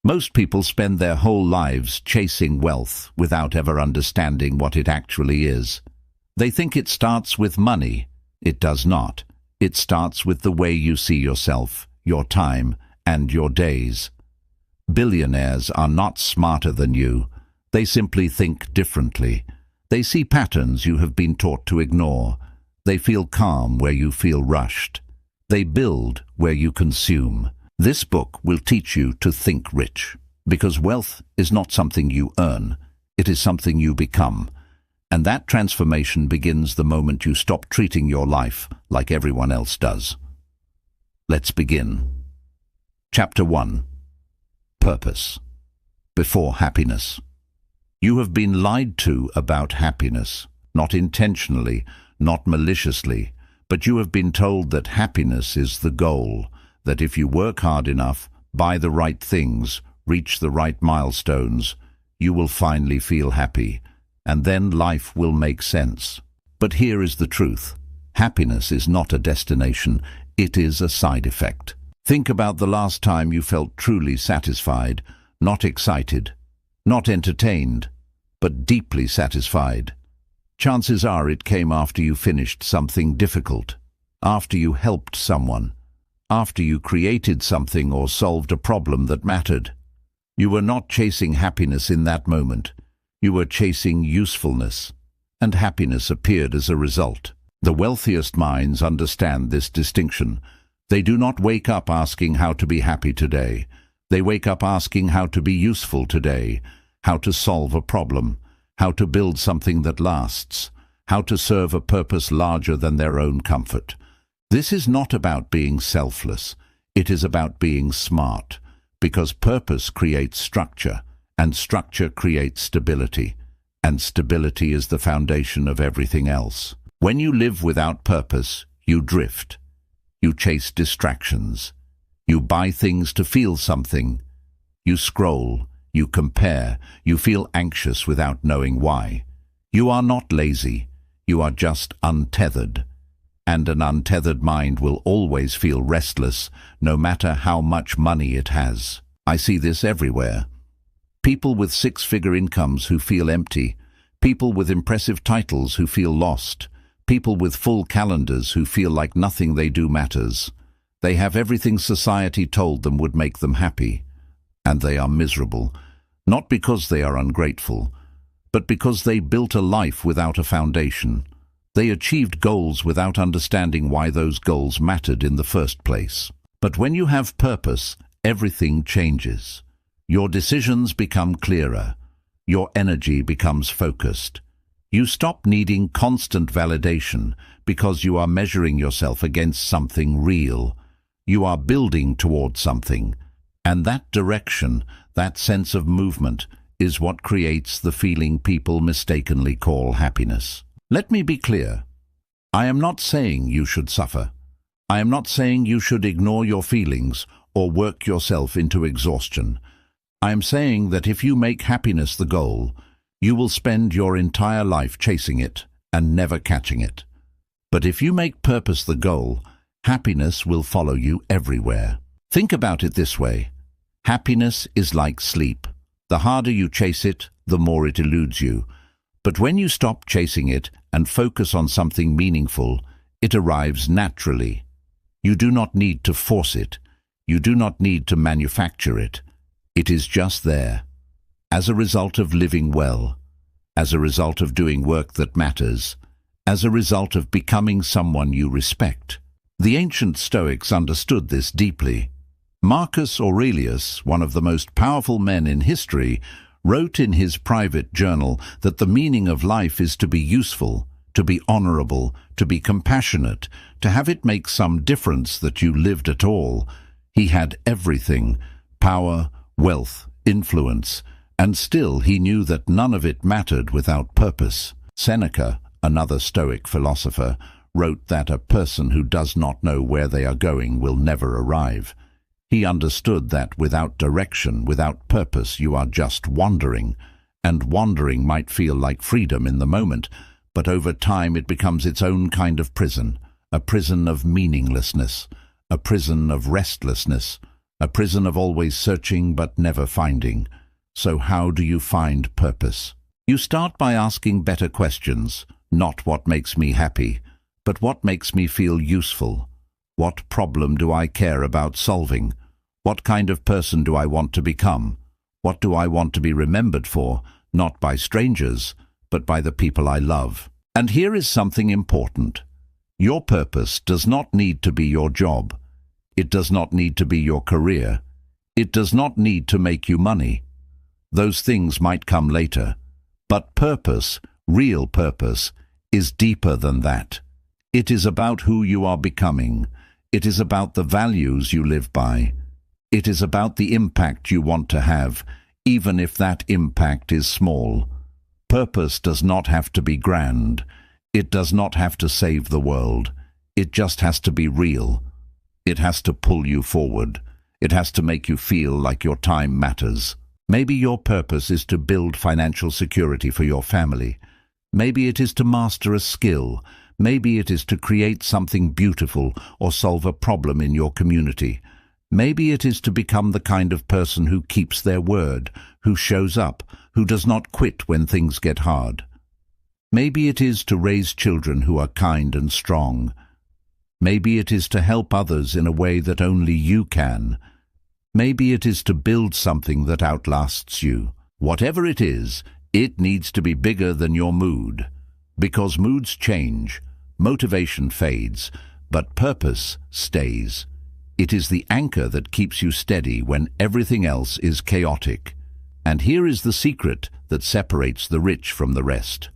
Most people spend their whole lives chasing wealth without ever understanding what it actually is. They think it starts with money. It does not. It starts with the way you see yourself, your time, and your days. Billionaires are not smarter than you. They simply think differently. They see patterns you have been taught to ignore. They feel calm where you feel rushed. They build where you consume. This book will teach you to think rich, because wealth is not something you earn. It is something you become. And that transformation begins the moment you stop treating your life like everyone else does. Let's begin. Chapter 1. Purpose. Before happiness. You have been lied to about happiness, not intentionally, not maliciously, but you have been told that happiness is the goal, that if you work hard enough, buy the right things, reach the right milestones, you will finally feel happy, and then life will make sense. But here is the truth. Happiness is not a destination, it is a side effect. Think about the last time you felt truly satisfied, not excited, not entertained, but deeply satisfied. Chances are it came after you finished something difficult, after you helped someone, after you created something or solved a problem that mattered. You were not chasing happiness in that moment. You were chasing usefulness, and happiness appeared as a result. The wealthiest minds understand this distinction. They do not wake up asking how to be happy today. They wake up asking how to be useful today, how to solve a problem, how to build something that lasts, how to serve a purpose larger than their own comfort. This is not about being selfless. It is about being smart, because purpose creates structure, and structure creates stability, and stability is the foundation of everything else. When you live without purpose, you drift. You chase distractions. You buy things to feel something. You scroll. You compare. You feel anxious without knowing why. You are not lazy. You are just untethered. And an untethered mind will always feel restless, no matter how much money it has. I see this everywhere. People with six-figure incomes who feel empty. People with impressive titles who feel lost. People with full calendars who feel like nothing they do matters. They have everything society told them would make them happy. And they are miserable, not because they are ungrateful, but because they built a life without a foundation. They achieved goals without understanding why those goals mattered in the first place. But when you have purpose, everything changes. Your decisions become clearer. Your energy becomes focused. You stop needing constant validation because you are measuring yourself against something real. You are building toward something. And that direction, that sense of movement, is what creates the feeling people mistakenly call happiness. Let me be clear. I am not saying you should suffer. I am not saying you should ignore your feelings or work yourself into exhaustion. I am saying that if you make happiness the goal, you will spend your entire life chasing it and never catching it. But if you make purpose the goal, happiness will follow you everywhere. Think about it this way. Happiness is like sleep. The harder you chase it, the more it eludes you. But when you stop chasing it and focus on something meaningful, it arrives naturally. You do not need to force it. You do not need to manufacture it. It is just there. As a result of living well, as a result of doing work that matters, as a result of becoming someone you respect. The ancient Stoics understood this deeply. Marcus Aurelius, one of the most powerful men in history, wrote in his private journal that the meaning of life is to be useful, to be honorable, to be compassionate, to have it make some difference that you lived at all. He had everything: power, wealth, influence, and still he knew that none of it mattered without purpose. Seneca, another Stoic philosopher, wrote that a person who does not know where they are going will never arrive. He understood that without direction, without purpose, you are just wandering, and wandering might feel like freedom in the moment, but over time it becomes its own kind of prison, a prison of meaninglessness, a prison of restlessness, a prison of always searching but never finding. So how do you find purpose? You start by asking better questions, not what makes me happy, but what makes me feel useful. What problem do I care about solving? What kind of person do I want to become? What do I want to be remembered for, not by strangers, but by the people I love? And here is something important. Your purpose does not need to be your job. It does not need to be your career. It does not need to make you money. Those things might come later. But purpose, real purpose, is deeper than that. It is about who you are becoming. It is about the values you live by. It is about the impact you want to have, even if that impact is small. Purpose does not have to be grand. It does not have to save the world. It just has to be real. It has to pull you forward. It has to make you feel like your time matters. Maybe your purpose is to build financial security for your family. Maybe it is to master a skill. Maybe it is to create something beautiful or solve a problem in your community. Maybe it is to become the kind of person who keeps their word, who shows up, who does not quit when things get hard. Maybe it is to raise children who are kind and strong. Maybe it is to help others in a way that only you can. Maybe it is to build something that outlasts you. Whatever it is, it needs to be bigger than your mood. Because moods change, motivation fades, but purpose stays. It is the anchor that keeps you steady when everything else is chaotic. And here is the secret that separates the rich from the rest.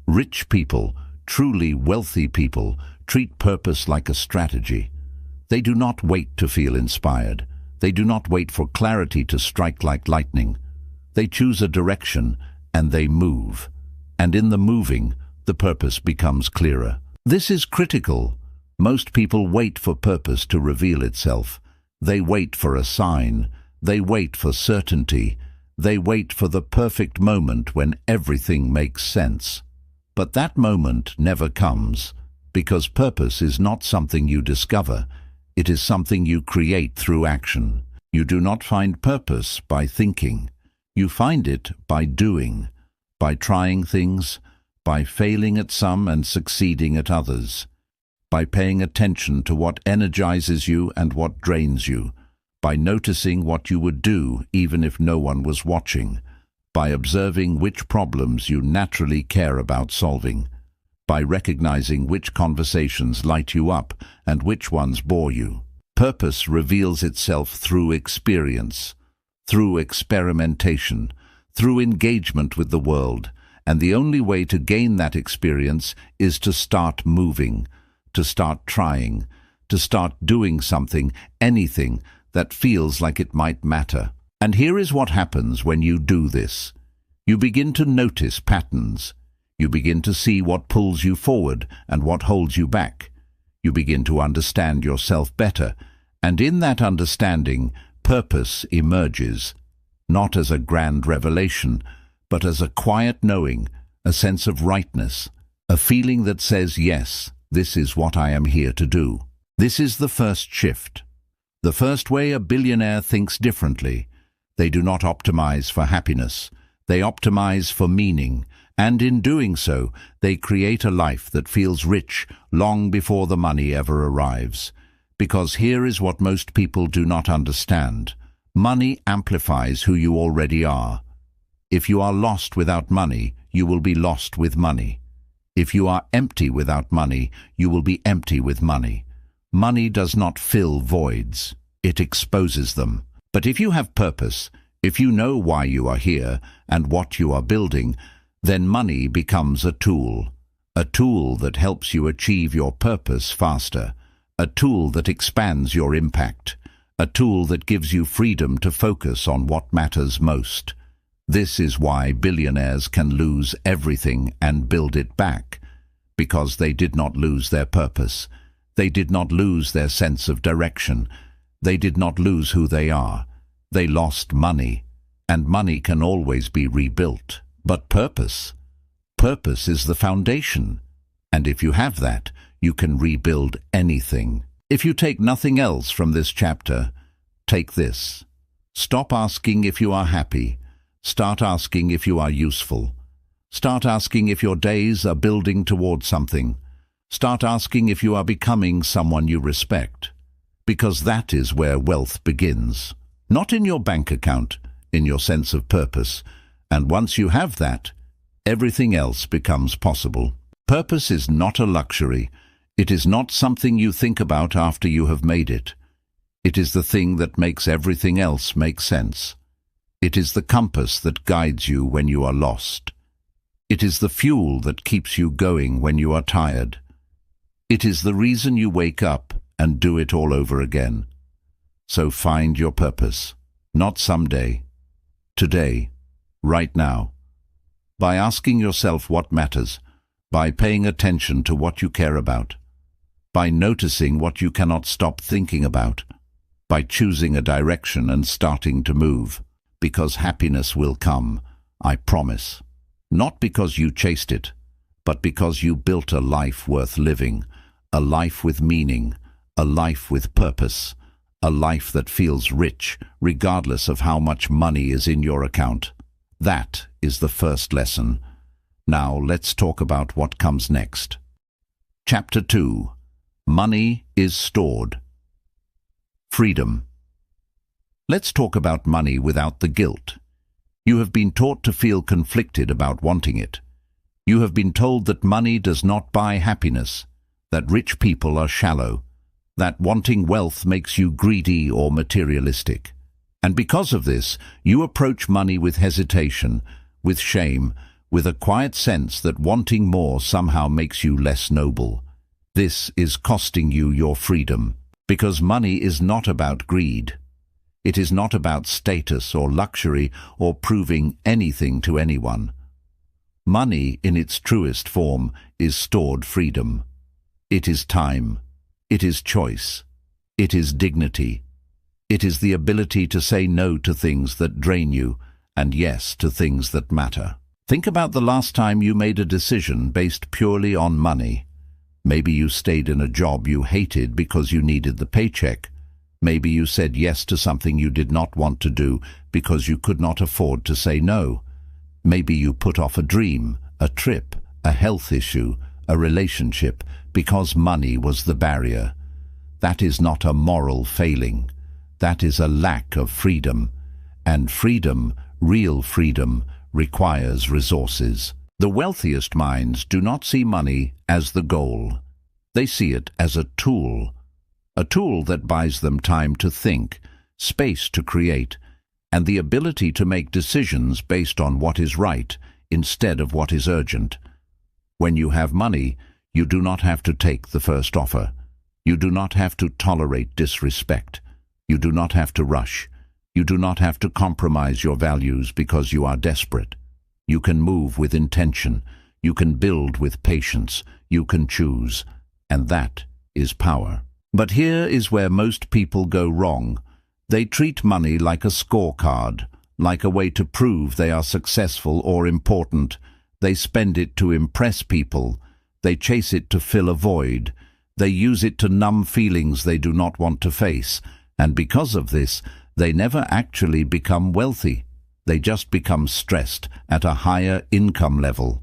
Rich people, truly wealthy people, treat purpose like a strategy. They do not wait to feel inspired. They do not wait for clarity to strike like lightning. They choose a direction and they move. And in the moving, the purpose becomes clearer. This is critical. Most people wait for purpose to reveal itself. They wait for a sign. They wait for certainty. They wait for the perfect moment when everything makes sense. But that moment never comes, because purpose is not something you discover. It is something you create through action. You do not find purpose by thinking. You find it by doing, by trying things, by failing at some and succeeding at others, by paying attention to what energizes you and what drains you, by noticing what you would do even if no one was watching, by observing which problems you naturally care about solving, by recognizing which conversations light you up and which ones bore you. Purpose reveals itself through experience, through experimentation, through engagement with the world, and the only way to gain that experience is to start moving, to start trying, to start doing something, anything that feels like it might matter. And here is what happens when you do this. You begin to notice patterns. You begin to see what pulls you forward and what holds you back. You begin to understand yourself better, and in that understanding, purpose emerges, not as a grand revelation, but as a quiet knowing, a sense of rightness, a feeling that says, yes, this is what I am here to do. This is the first shift. The first way a billionaire thinks differently. They do not optimize for happiness. They optimize for meaning, and in doing so, they create a life that feels rich long before the money ever arrives. Because here is what most people do not understand. Money amplifies who you already are. If you are lost without money, you will be lost with money. If you are empty without money, you will be empty with money. Money does not fill voids. It exposes them. But if you have purpose, if you know why you are here and what you are building, then money becomes a tool that helps you achieve your purpose faster, a tool that expands your impact, a tool that gives you freedom to focus on what matters most. This is why billionaires can lose everything and build it back, because they did not lose their purpose. They did not lose their sense of direction. They did not lose who they are. They lost money, and money can always be rebuilt. But purpose is the foundation. And if you have that, you can rebuild anything. If you take nothing else from this chapter, Take this. Stop asking if you are happy. Start asking if you are useful. Start asking if your days are building towards something. Start asking if you are becoming someone you respect. Because that is where wealth begins. Not in your bank account, in your sense of purpose. And once you have that, everything else becomes possible. Purpose is not a luxury. It is not something you think about after you have made it. It is the thing that makes everything else make sense. It is the compass that guides you when you are lost. It is the fuel that keeps you going when you are tired. It is the reason you wake up and do it all over again. So find your purpose, not someday, today, right now. By asking yourself what matters, by paying attention to what you care about, by noticing what you cannot stop thinking about, by choosing a direction and starting to move, because happiness will come, I promise. Not because you chased it, but because you built a life worth living, a life with meaning, a life with purpose, a life that feels rich regardless of how much money is in your account. That is the first lesson. Now let's talk about what comes next. Chapter 2. Money is stored. Freedom. Let's talk about money without the guilt. You have been taught to feel conflicted about wanting it. You have been told that money does not buy happiness, that rich people are shallow, that wanting wealth makes you greedy or materialistic. And because of this, you approach money with hesitation, with shame, with a quiet sense that wanting more somehow makes you less noble. This is costing you your freedom, because money is not about greed. It is not about status or luxury or proving anything to anyone. Money, in its truest form, is stored freedom. It is time. It is choice. It is dignity. It is the ability to say no to things that drain you and yes to things that matter. Think about the last time you made a decision based purely on money. Maybe you stayed in a job you hated because you needed the paycheck. Maybe you said yes to something you did not want to do because you could not afford to say no. Maybe you put off a dream, a trip, a health issue, a relationship because money was the barrier. That is not a moral failing. That is a lack of freedom. And freedom, real freedom, requires resources. The wealthiest minds do not see money as the goal. They see it as a tool that buys them time to think, space to create, and the ability to make decisions based on what is right instead of what is urgent. When you have money, you do not have to take the first offer. You do not have to tolerate disrespect. You do not have to rush. You do not have to compromise your values because you are desperate. You can move with intention. You can build with patience. You can choose. And that is power. But here is where most people go wrong. They treat money like a scorecard, like a way to prove they are successful or important. They spend it to impress people. They chase it to fill a void. They use it to numb feelings they do not want to face. And because of this, they never actually become wealthy. They just become stressed at a higher income level.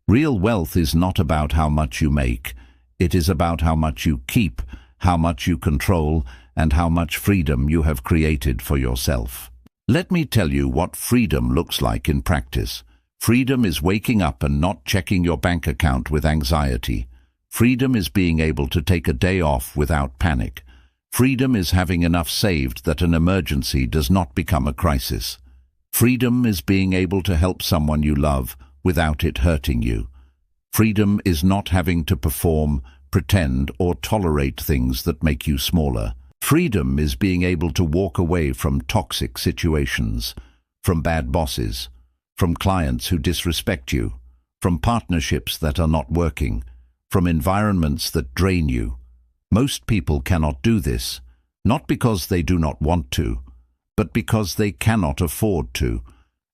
Real wealth is not about how much you make. It is about how much you keep, how much you control, and how much freedom you have created for yourself. Let me tell you what freedom looks like in practice. Freedom is waking up and not checking your bank account with anxiety. Freedom is being able to take a day off without panic. Freedom is having enough saved that an emergency does not become a crisis. Freedom is being able to help someone you love without it hurting you. Freedom is not having to perform, pretend, or tolerate things that make you smaller. Freedom is being able to walk away from toxic situations, from bad bosses, from clients who disrespect you, from partnerships that are not working, from environments that drain you. Most people cannot do this, not because they do not want to, but because they cannot afford to.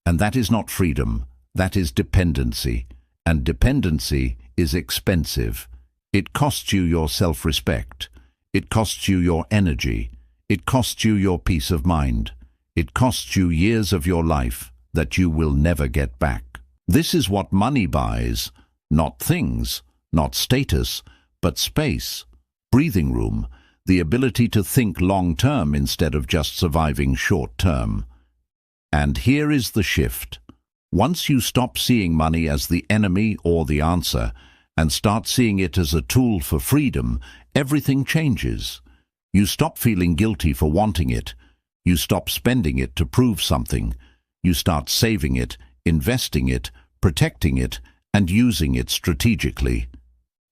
And that is not freedom, that is dependency. And dependency is expensive. It costs you your self-respect. It costs you your energy. It costs you your peace of mind. It costs you years of your life that you will never get back. This is what money buys, not things, not status, but space, breathing room, the ability to think long-term instead of just surviving short-term. And here is the shift. Once you stop seeing money as the enemy or the answer and start seeing it as a tool for freedom, everything changes. You stop feeling guilty for wanting it. You stop spending it to prove something. You start saving it, investing it, protecting it, and using it strategically.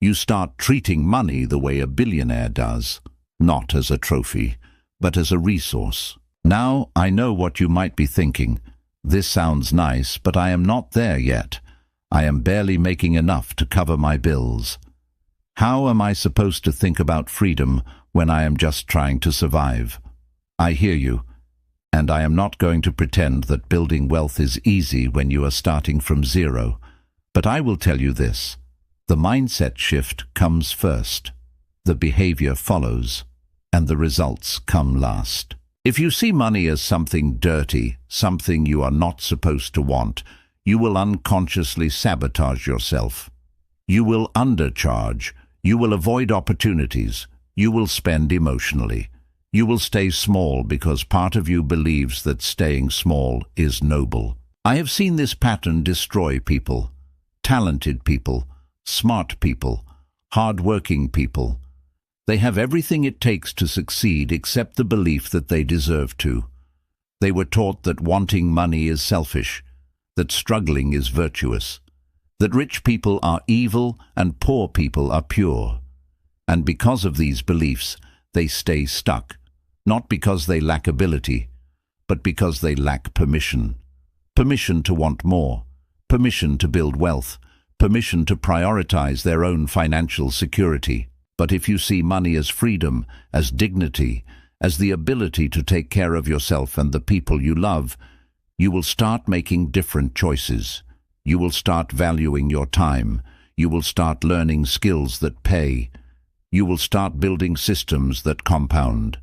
You start treating money the way a billionaire does, not as a trophy, but as a resource. Now, I know what you might be thinking. This sounds nice, but I am not there yet. I am barely making enough to cover my bills. How am I supposed to think about freedom when I am just trying to survive? I hear you, and I am not going to pretend that building wealth is easy when you are starting from zero. But I will tell you this. The mindset shift comes first. The behavior follows, and the results come last. If you see money as something dirty, something you are not supposed to want, you will unconsciously sabotage yourself. You will undercharge. You will avoid opportunities. You will spend emotionally. You will stay small because part of you believes that staying small is noble. I have seen this pattern destroy people, talented people, smart people, hard-working people. They have everything it takes to succeed except the belief that they deserve to. They were taught that wanting money is selfish, that struggling is virtuous, that rich people are evil and poor people are pure. And because of these beliefs, they stay stuck, not because they lack ability, but because they lack permission. Permission to want more, permission to build wealth, permission to prioritize their own financial security. But if you see money as freedom, as dignity, as the ability to take care of yourself and the people you love, you will start making different choices. You will start valuing your time. You will start learning skills that pay. You will start building systems that compound.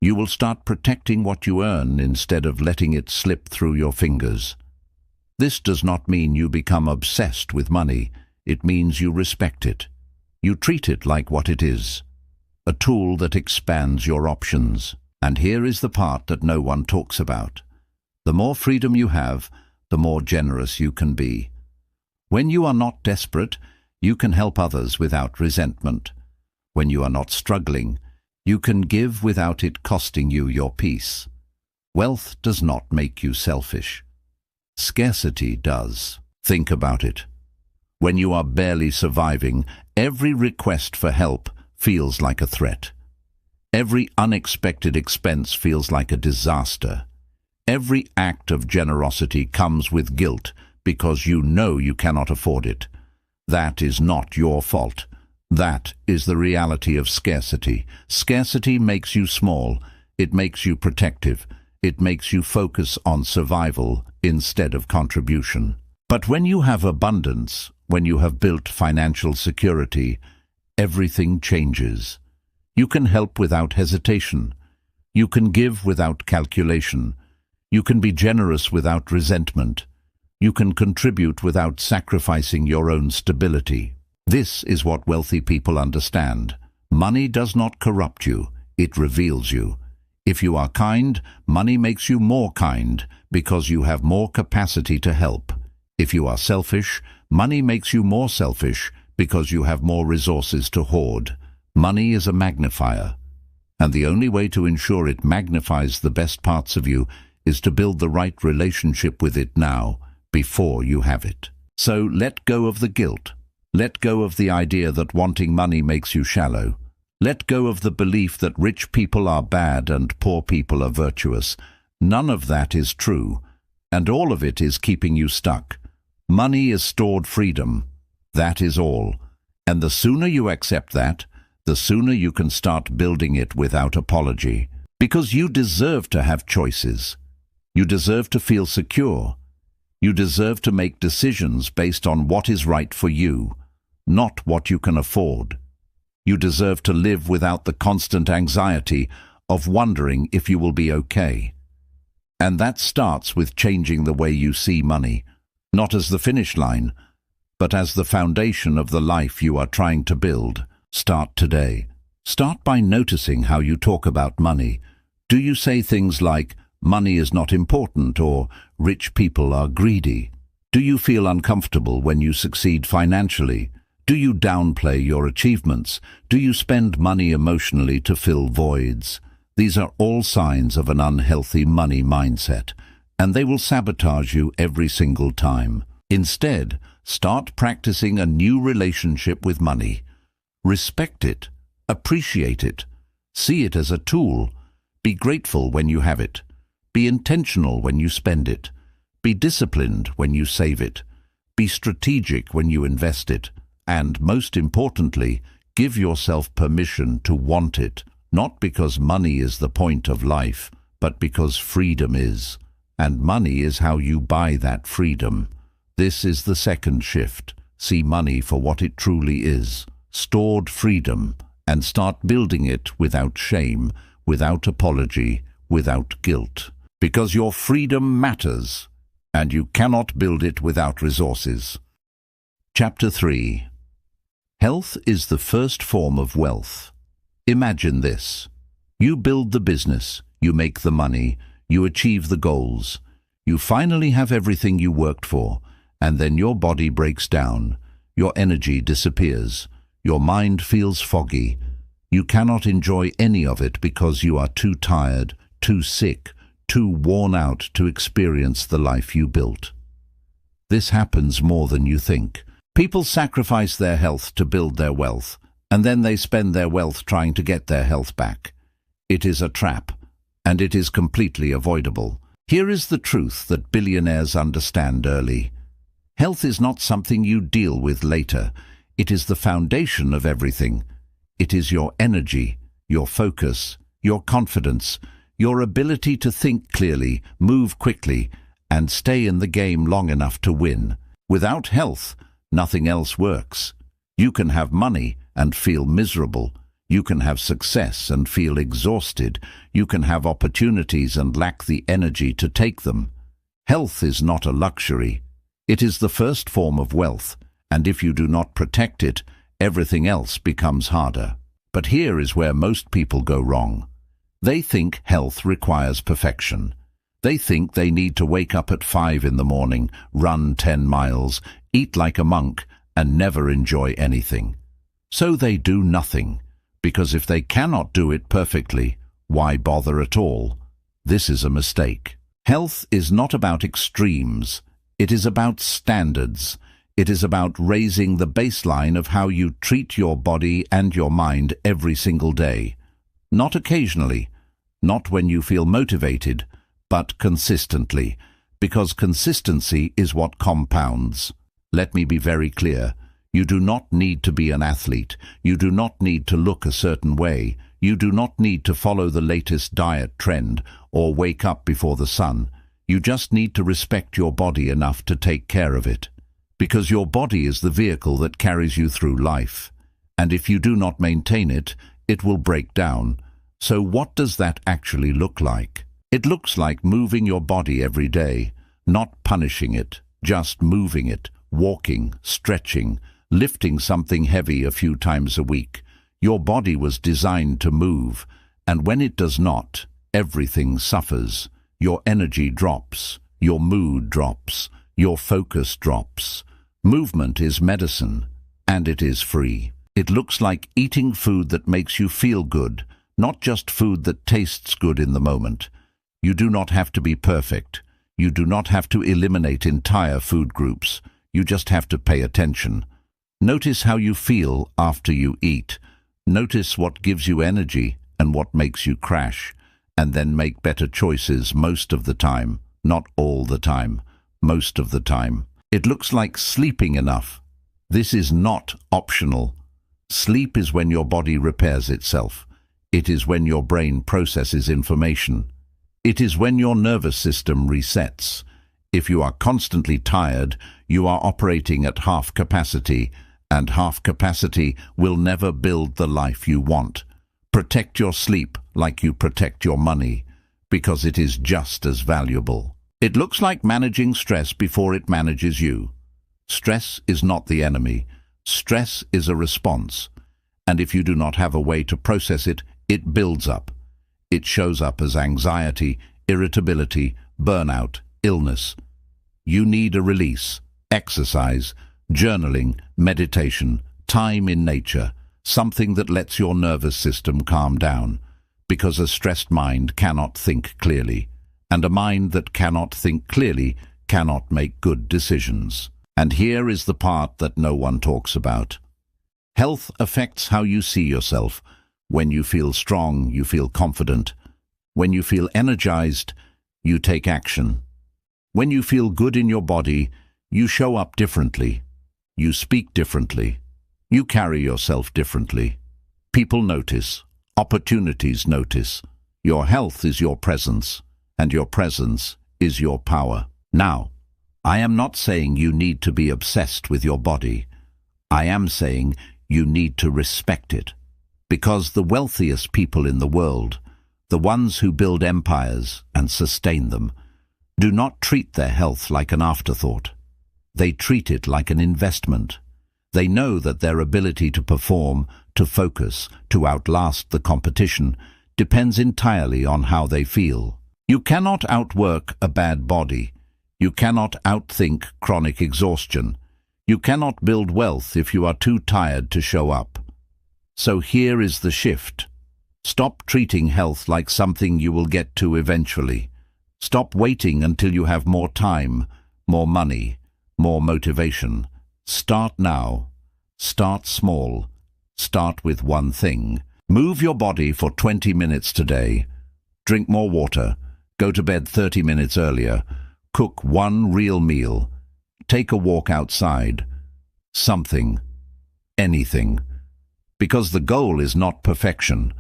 You will start protecting what you earn instead of letting it slip through your fingers. This does not mean you become obsessed with money. It means you respect it. You treat it like what it is, a tool that expands your options. And here is the part that no one talks about. The more freedom you have, the more generous you can be. When you are not desperate, you can help others without resentment. When you are not struggling, you can give without it costing you your peace. Wealth does not make you selfish. Scarcity does. Think about it. When you are barely surviving, every request for help feels like a threat. Every unexpected expense feels like a disaster. Every act of generosity comes with guilt because you know you cannot afford it. That is not your fault. That is the reality of scarcity. Scarcity makes you small. It makes you protective. It makes you focus on survival instead of contribution. But when you have abundance, when you have built financial security, everything changes. You can help without hesitation. You can give without calculation. You can be generous without resentment. You can contribute without sacrificing your own stability. This is what wealthy people understand. Money does not corrupt you, it reveals you. If you are kind, money makes you more kind because you have more capacity to help. If you are selfish, money makes you more selfish because you have more resources to hoard. Money is a magnifier, and the only way to ensure it magnifies the best parts of you is to build the right relationship with it now, before you have it. So let go of the guilt. Let go of the idea that wanting money makes you shallow. Let go of the belief that rich people are bad and poor people are virtuous. None of that is true, and all of it is keeping you stuck. Money is stored freedom. That is all. And the sooner you accept that, the sooner you can start building it without apology. Because you deserve to have choices. You deserve to feel secure. You deserve to make decisions based on what is right for you, not what you can afford. You deserve to live without the constant anxiety of wondering if you will be okay. And that starts with changing the way you see money, not as the finish line, but as the foundation of the life you are trying to build. Start today. Start by noticing how you talk about money. Do you say things like, "Money is not important," or "Rich people are greedy"? Do you feel uncomfortable when you succeed financially? Do you downplay your achievements? Do you spend money emotionally to fill voids? These are all signs of an unhealthy money mindset, and they will sabotage you every single time. Instead, start practicing a new relationship with money. Respect it, appreciate it, see it as a tool. Be grateful when you have it. Be intentional when you spend it. Be disciplined when you save it. Be strategic when you invest it. And most importantly, give yourself permission to want it, not because money is the point of life, but because freedom is. And money is how you buy that freedom. This is the second shift. See money for what it truly is, stored freedom, and start building it without shame, without apology, without guilt. Because your freedom matters, and you cannot build it without resources. Chapter 3. Health is the first form of wealth. Imagine this. You build the business, you make the money, you achieve the goals. You finally have everything you worked for, and then your body breaks down. Your energy disappears. Your mind feels foggy. You cannot enjoy any of it because you are too tired, too sick, too worn out to experience the life you built. This happens more than you think. People sacrifice their health to build their wealth, and then they spend their wealth trying to get their health back. It is a trap, and it is completely avoidable. Here is the truth that billionaires understand early. Health is not something you deal with later. It is the foundation of everything. It is your energy, your focus, your confidence, your ability to think clearly, move quickly, and stay in the game long enough to win. Without health, nothing else works. You can have money and feel miserable. You can have success and feel exhausted. You can have opportunities and lack the energy to take them. Health is not a luxury. It is the first form of wealth, and if you do not protect it, everything else becomes harder. But here is where most people go wrong. They think health requires perfection. They think they need to wake up at 5 in the morning, run 10 miles, eat like a monk, and never enjoy anything. So they do nothing, because if they cannot do it perfectly, why bother at all? This is a mistake. Health is not about extremes. It is about standards. It is about raising the baseline of how you treat your body and your mind every single day. Not occasionally, not when you feel motivated, but consistently, because consistency is what compounds. Let me be very clear. You do not need to be an athlete. You do not need to look a certain way. You do not need to follow the latest diet trend or wake up before the sun. You just need to respect your body enough to take care of it. Because your body is the vehicle that carries you through life. And if you do not maintain it, it will break down. So what does that actually look like? It looks like moving your body every day, not punishing it, just moving it, walking, stretching, lifting something heavy a few times a week. Your body was designed to move, and when it does not, everything suffers. Your energy drops, your mood drops, your focus drops. Movement is medicine, and it is free. It looks like eating food that makes you feel good, not just food that tastes good in the moment. You do not have to be perfect. You do not have to eliminate entire food groups. You just have to pay attention. Notice how you feel after you eat. Notice what gives you energy and what makes you crash, and then make better choices most of the time, not all the time, most of the time. It looks like sleeping enough. This is not optional. Sleep is when your body repairs itself. It is when your brain processes information. It is when your nervous system resets. If you are constantly tired, you are operating at half capacity, and half capacity will never build the life you want. Protect your sleep like you protect your money, because it is just as valuable. It looks like managing stress before it manages you. Stress is not the enemy. Stress is a response. And if you do not have a way to process it, it builds up. It shows up as anxiety, irritability, burnout, illness. You need a release, exercise, journaling, meditation, time in nature, something that lets your nervous system calm down, because a stressed mind cannot think clearly, and a mind that cannot think clearly cannot make good decisions. And here is the part that no one talks about. Health affects how you see yourself. When you feel strong, you feel confident. When you feel energized, you take action. When you feel good in your body, you show up differently. You speak differently. You carry yourself differently. People notice. Opportunities notice. Your health is your presence, and your presence is your power. Now, I am not saying you need to be obsessed with your body. I am saying you need to respect it. Because the wealthiest people in the world, the ones who build empires and sustain them, do not treat their health like an afterthought. They treat it like an investment. They know that their ability to perform, to focus, to outlast the competition depends entirely on how they feel. You cannot outwork a bad body. You cannot outthink chronic exhaustion. You cannot build wealth if you are too tired to show up. So here is the shift. Stop treating health like something you will get to eventually. Stop waiting until you have more time, more money, more motivation. Start now. Start small. Start with one thing. Move your body for 20 minutes today. Drink more water. Go to bed 30 minutes earlier. Cook one real meal. Take a walk outside. Something. Anything. Because the goal is not perfection.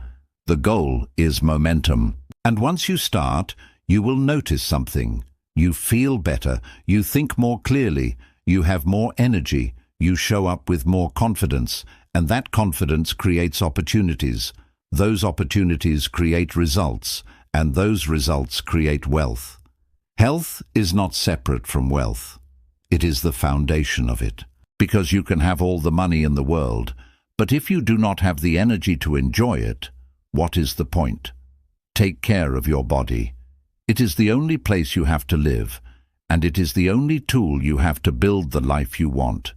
The goal is momentum. And once you start, you will notice something. You feel better. You think more clearly. You have more energy. You show up with more confidence. And that confidence creates opportunities. Those opportunities create results. And those results create wealth. Health is not separate from wealth. It is the foundation of it. Because you can have all the money in the world, but if you do not have the energy to enjoy it, what is the point? Take care of your body. It is the only place you have to live, and it is the only tool you have to build the life you want.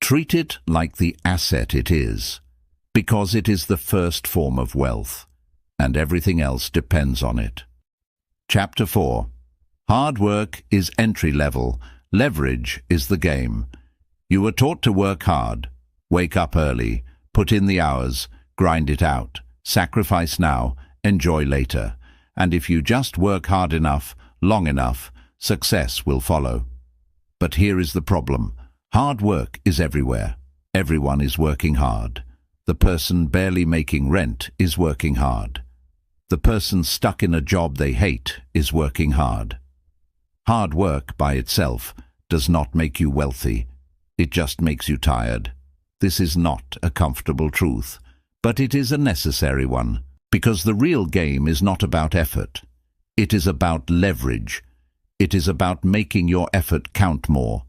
Treat it like the asset it is, because it is the first form of wealth, and everything else depends on it. Chapter 4. Hard work is entry level. Leverage is the game. You were taught to work hard. Wake up early. Put in the hours. Grind it out. Sacrifice now. Enjoy later. And if you just work hard enough, long enough, success will follow. But here is the problem. Hard work is everywhere. Everyone is working hard. The person barely making rent is working hard. The person stuck in a job they hate is working hard. Hard work by itself does not make you wealthy. It just makes you tired. This is not a comfortable truth, but it is a necessary one, because the real game is not about effort. It is about leverage. It is about making your effort count more.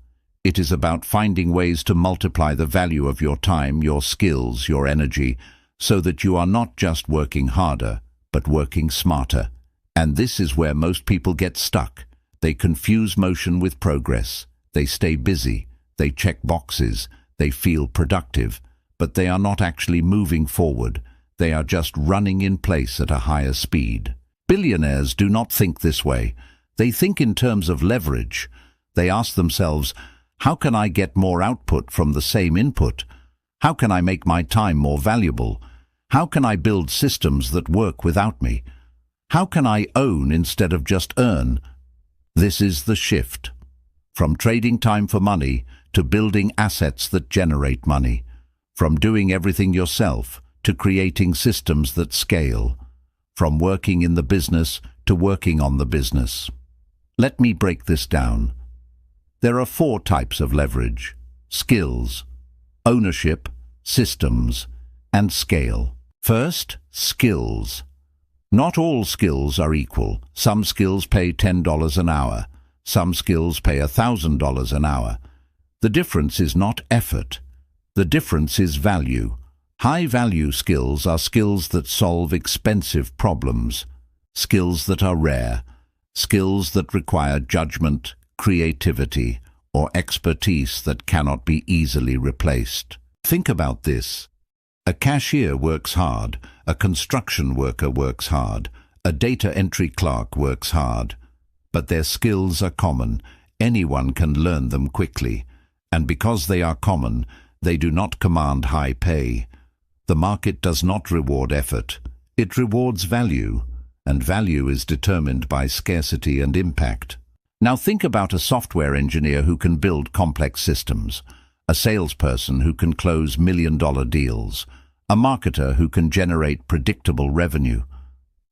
It is about finding ways to multiply the value of your time, your skills, your energy, so that you are not just working harder, but working smarter. And this is where most people get stuck. They confuse motion with progress. They stay busy. They check boxes. They feel productive. But they are not actually moving forward. They are just running in place at a higher speed. Billionaires do not think this way. They think in terms of leverage. They ask themselves, how can I get more output from the same input? How can I make my time more valuable? How can I build systems that work without me? How can I own instead of just earn? This is the shift. From trading time for money to building assets that generate money. From doing everything yourself to creating systems that scale. From working in the business to working on the business. Let me break this down. There are 4 types of leverage: skills, ownership, systems, and scale. First, skills. Not all skills are equal. Some skills pay $10 an hour. Some skills pay $1,000 an hour. The difference is not effort. The difference is value. High-value skills are skills that solve expensive problems, skills that are rare, skills that require judgment, creativity, or expertise that cannot be easily replaced. Think about this. A cashier works hard, a construction worker works hard, a data entry clerk works hard, but their skills are common. Anyone can learn them quickly, and because they are common, they do not command high pay. The market does not reward effort. It rewards value, and value is determined by scarcity and impact. Now think about a software engineer who can build complex systems, a salesperson who can close million-dollar deals, a marketer who can generate predictable revenue,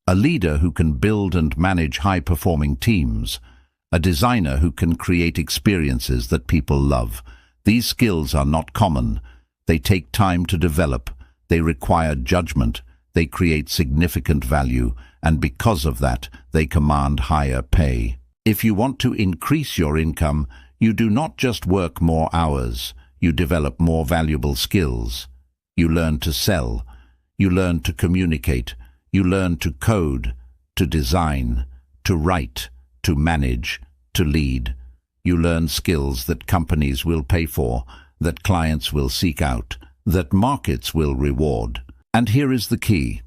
a leader who can build and manage high-performing teams, a designer who can create experiences that people love. These skills are not common. They take time to develop. They require judgment. They create significant value, and because of that, they command higher pay. If you want to increase your income, you do not just work more hours. You develop more valuable skills. You learn to sell. You learn to communicate. You learn to code, to design, to write, to manage, to lead. You learn skills that companies will pay for, that clients will seek out, that markets will reward. And here is the key.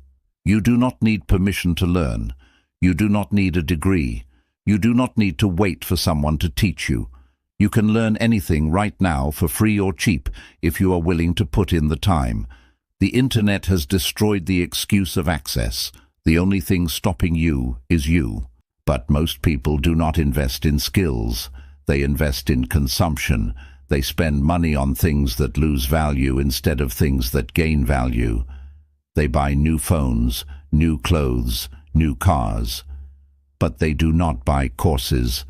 You do not need permission to learn. You do not need a degree. You do not need to wait for someone to teach you. You can learn anything right now for free or cheap if you are willing to put in the time. The internet has destroyed the excuse of access. The only thing stopping you is you. But most people do not invest in skills. They invest in consumption. They spend money on things that lose value instead of things that gain value. They buy new phones, new clothes, new cars. But they do not buy courses.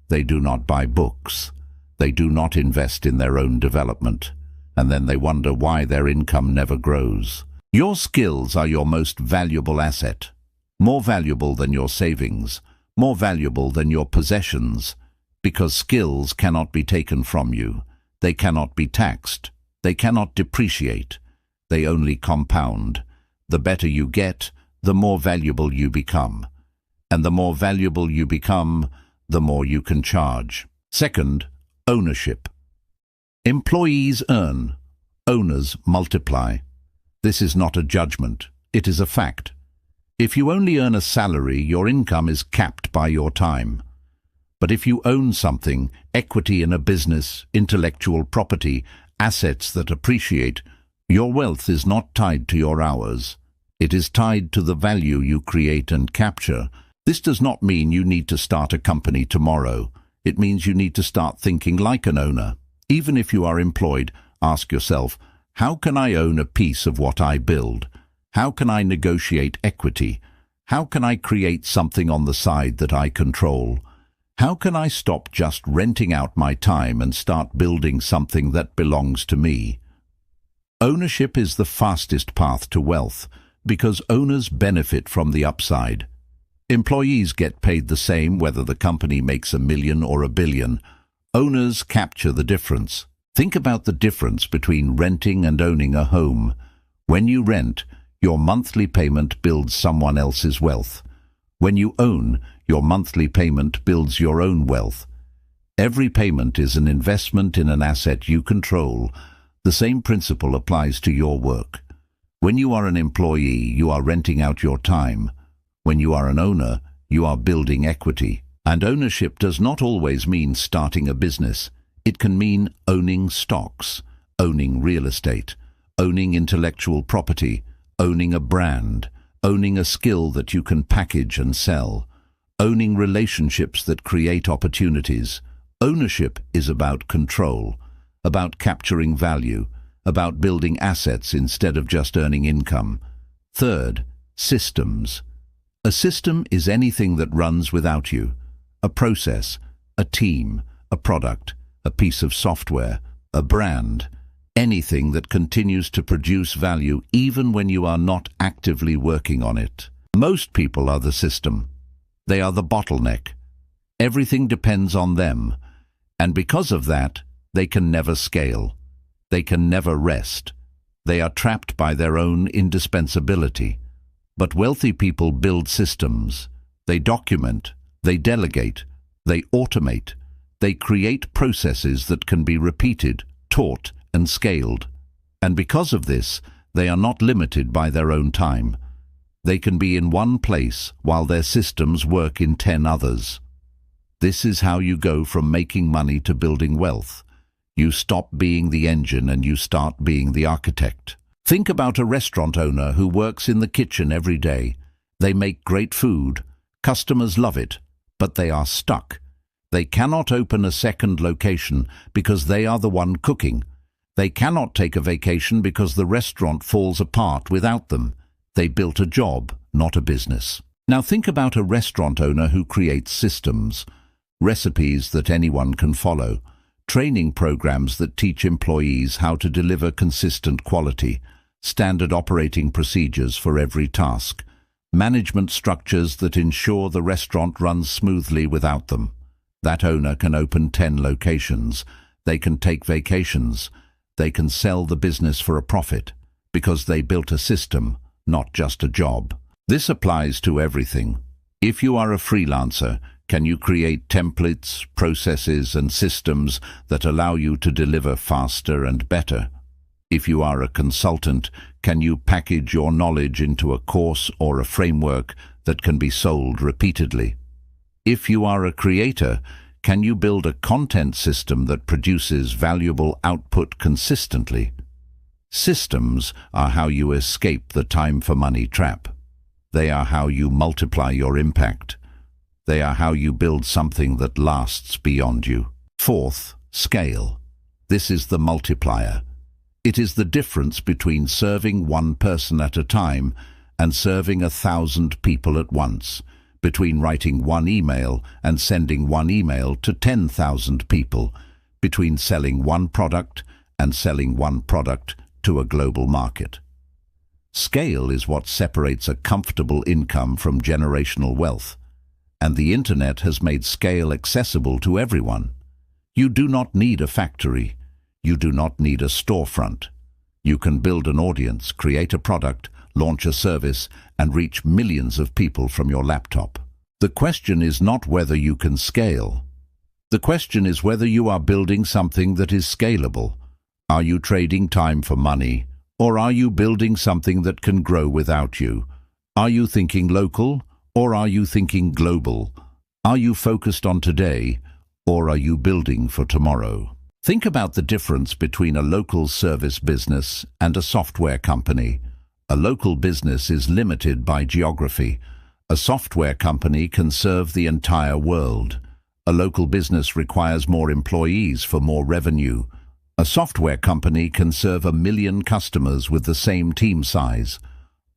They do not buy books. They do not invest in their own development. And then they wonder why their income never grows. Your skills are your most valuable asset. More valuable than your savings. More valuable than your possessions. Because skills cannot be taken from you. They cannot be taxed. They cannot depreciate. They only compound. The better you get, the more valuable you become. And the more valuable you become, the more you can charge. Second, ownership. Employees earn. Owners multiply. This is not a judgment. It is a fact. If you only earn a salary, your income is capped by your time. But if you own something, equity in a business, intellectual property, assets that appreciate, your wealth is not tied to your hours. It is tied to the value you create and capture. This does not mean you need to start a company tomorrow. It means you need to start thinking like an owner. Even if you are employed, ask yourself, how can I own a piece of what I build? How can I negotiate equity? How can I create something on the side that I control? How can I stop just renting out my time and start building something that belongs to me? Ownership is the fastest path to wealth because owners benefit from the upside. Employees get paid the same whether the company makes $1 million or $1 billion. Owners capture the difference. Think about the difference between renting and owning a home. When you rent, your monthly payment builds someone else's wealth. When you own, your monthly payment builds your own wealth. Every payment is an investment in an asset you control. The same principle applies to your work. When you are an employee, you are renting out your time. When you are an owner, you are building equity. And ownership does not always mean starting a business. It can mean owning stocks, owning real estate, owning intellectual property, owning a brand, owning a skill that you can package and sell, owning relationships that create opportunities. Ownership is about control, about capturing value, about building assets instead of just earning income. Third, systems. A system is anything that runs without you. A process, a team, a product, a piece of software, a brand. Anything that continues to produce value even when you are not actively working on it. Most people are the system. They are the bottleneck. Everything depends on them, and because of that, they can never scale. They can never rest. They are trapped by their own indispensability. But wealthy people build systems. They document, they delegate, they automate, they create processes that can be repeated, taught, and scaled. And because of this, they are not limited by their own time. They can be in one place while their systems work in 10 others. This is how you go from making money to building wealth. You stop being the engine and you start being the architect. Think about a restaurant owner who works in the kitchen every day. They make great food. Customers love it, but they are stuck. They cannot open a second location because they are the one cooking. They cannot take a vacation because the restaurant falls apart without them. They built a job, not a business. Now think about a restaurant owner who creates systems, recipes that anyone can follow, training programs that teach employees how to deliver consistent quality, standard operating procedures for every task, management structures that ensure the restaurant runs smoothly without them. That owner can open 10 locations. They can take vacations. They can sell the business for a profit because they built a system, not just a job. This applies to everything. If you are a freelancer, can you create templates, processes, and systems that allow you to deliver faster and better? If you are a consultant, can you package your knowledge into a course or a framework that can be sold repeatedly? If you are a creator, can you build a content system that produces valuable output consistently? Systems are how you escape the time for money trap. They are how you multiply your impact. They are how you build something that lasts beyond you. Fourth, scale. This is the multiplier. It is the difference between serving one person at a time and serving 1,000 people at once, between writing one email and sending one email to 10,000 people, between selling one product and selling one product to a global market. Scale is what separates a comfortable income from generational wealth, and the internet has made scale accessible to everyone. You do not need a factory. You do not need a storefront. You can build an audience, create a product, launch a service, and reach millions of people from your laptop. The question is not whether you can scale. The question is whether you are building something that is scalable. Are you trading time for money, or are you building something that can grow without you? Are you thinking local, or are you thinking global? Are you focused on today, or are you building for tomorrow? Think about the difference between a local service business and a software company. A local business is limited by geography. A software company can serve the entire world. A local business requires more employees for more revenue. A software company can serve 1 million customers with the same team size.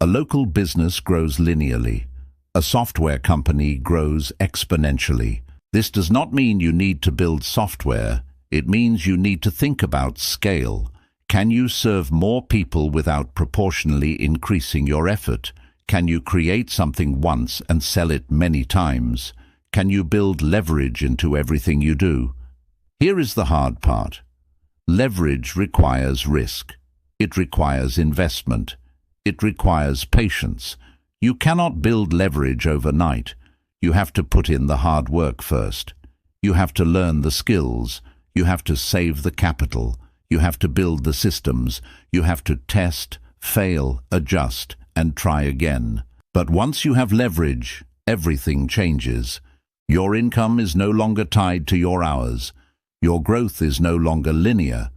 A local business grows linearly. A software company grows exponentially. This does not mean you need to build software. It means you need to think about scale. Can you serve more people without proportionally increasing your effort? Can you create something once and sell it many times? Can you build leverage into everything you do? Here is the hard part. Leverage requires risk. It requires investment. It requires patience. You cannot build leverage overnight. You have to put in the hard work first. You have to learn the skills. You have to save the capital. You have to build the systems. You have to test, fail, adjust, and try again. But once you have leverage, everything changes. Your income is no longer tied to your hours. Your growth is no longer linear.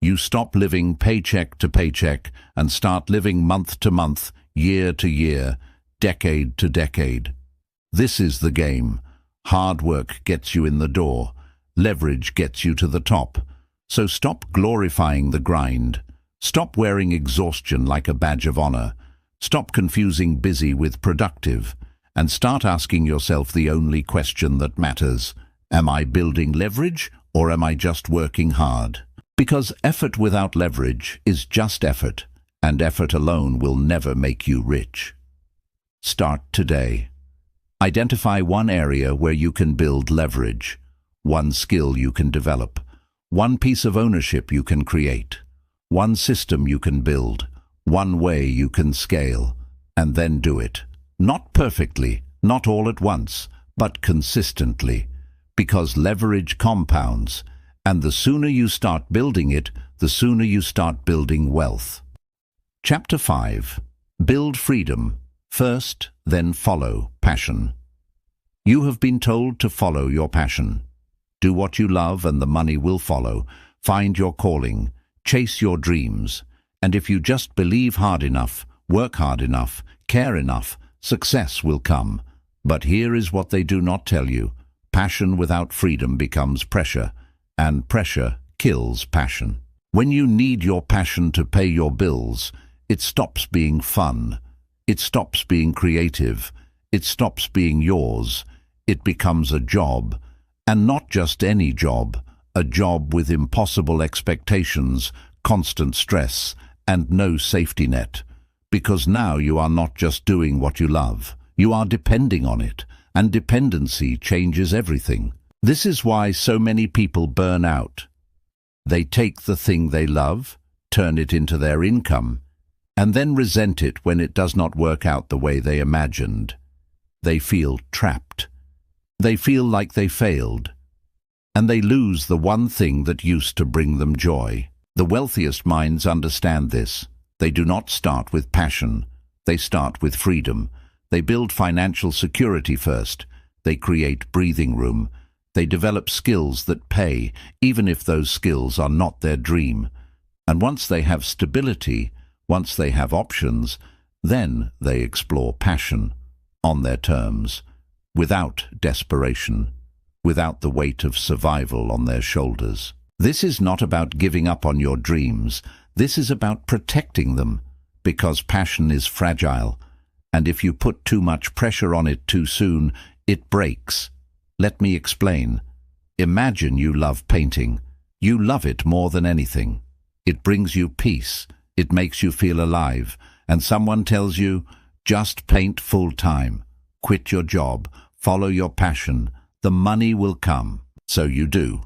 You stop living paycheck to paycheck and start living month to month, year to year, decade to decade. This is the game. Hard work gets you in the door. Leverage gets you to the top. So stop glorifying the grind. Stop wearing exhaustion like a badge of honor. Stop confusing busy with productive. And start asking yourself the only question that matters. Am I building leverage or am I just working hard? Because effort without leverage is just effort, and effort alone will never make you rich. Start today. Identify one area where you can build leverage, one skill you can develop, one piece of ownership you can create, one system you can build, one way you can scale, and then do it. Not perfectly, not all at once, but consistently, because leverage compounds, and the sooner you start building it, the sooner you start building wealth. Chapter 5. Build freedom. First, then follow passion. You have been told to follow your passion. Do what you love and the money will follow. Find your calling. Chase your dreams. And if you just believe hard enough, work hard enough, care enough, success will come. But here is what they do not tell you. Passion without freedom becomes pressure, and pressure kills passion. When you need your passion to pay your bills, it stops being fun. It stops being creative. It stops being yours. It becomes a job, and not just any job, a job with impossible expectations, constant stress, and no safety net. Because now you are not just doing what you love, you are depending on it, and dependency changes everything. This is why so many people burn out. They take the thing they love, turn it into their income, and then resent it when it does not work out the way they imagined. They feel trapped. They feel like they failed. And they lose the one thing that used to bring them joy. The wealthiest minds understand this. They do not start with passion. They start with freedom. They build financial security first. They create breathing room. They develop skills that pay, even if those skills are not their dream. And once they have stability, once they have options, then they explore passion on their terms, without desperation, without the weight of survival on their shoulders. This is not about giving up on your dreams. This is about protecting them, because passion is fragile, and if you put too much pressure on it too soon, it breaks. Let me explain. Imagine you love painting. You love it more than anything. It brings you peace. It makes you feel alive, and someone tells you, just paint full-time. Quit your job. Follow your passion. The money will come. So you do.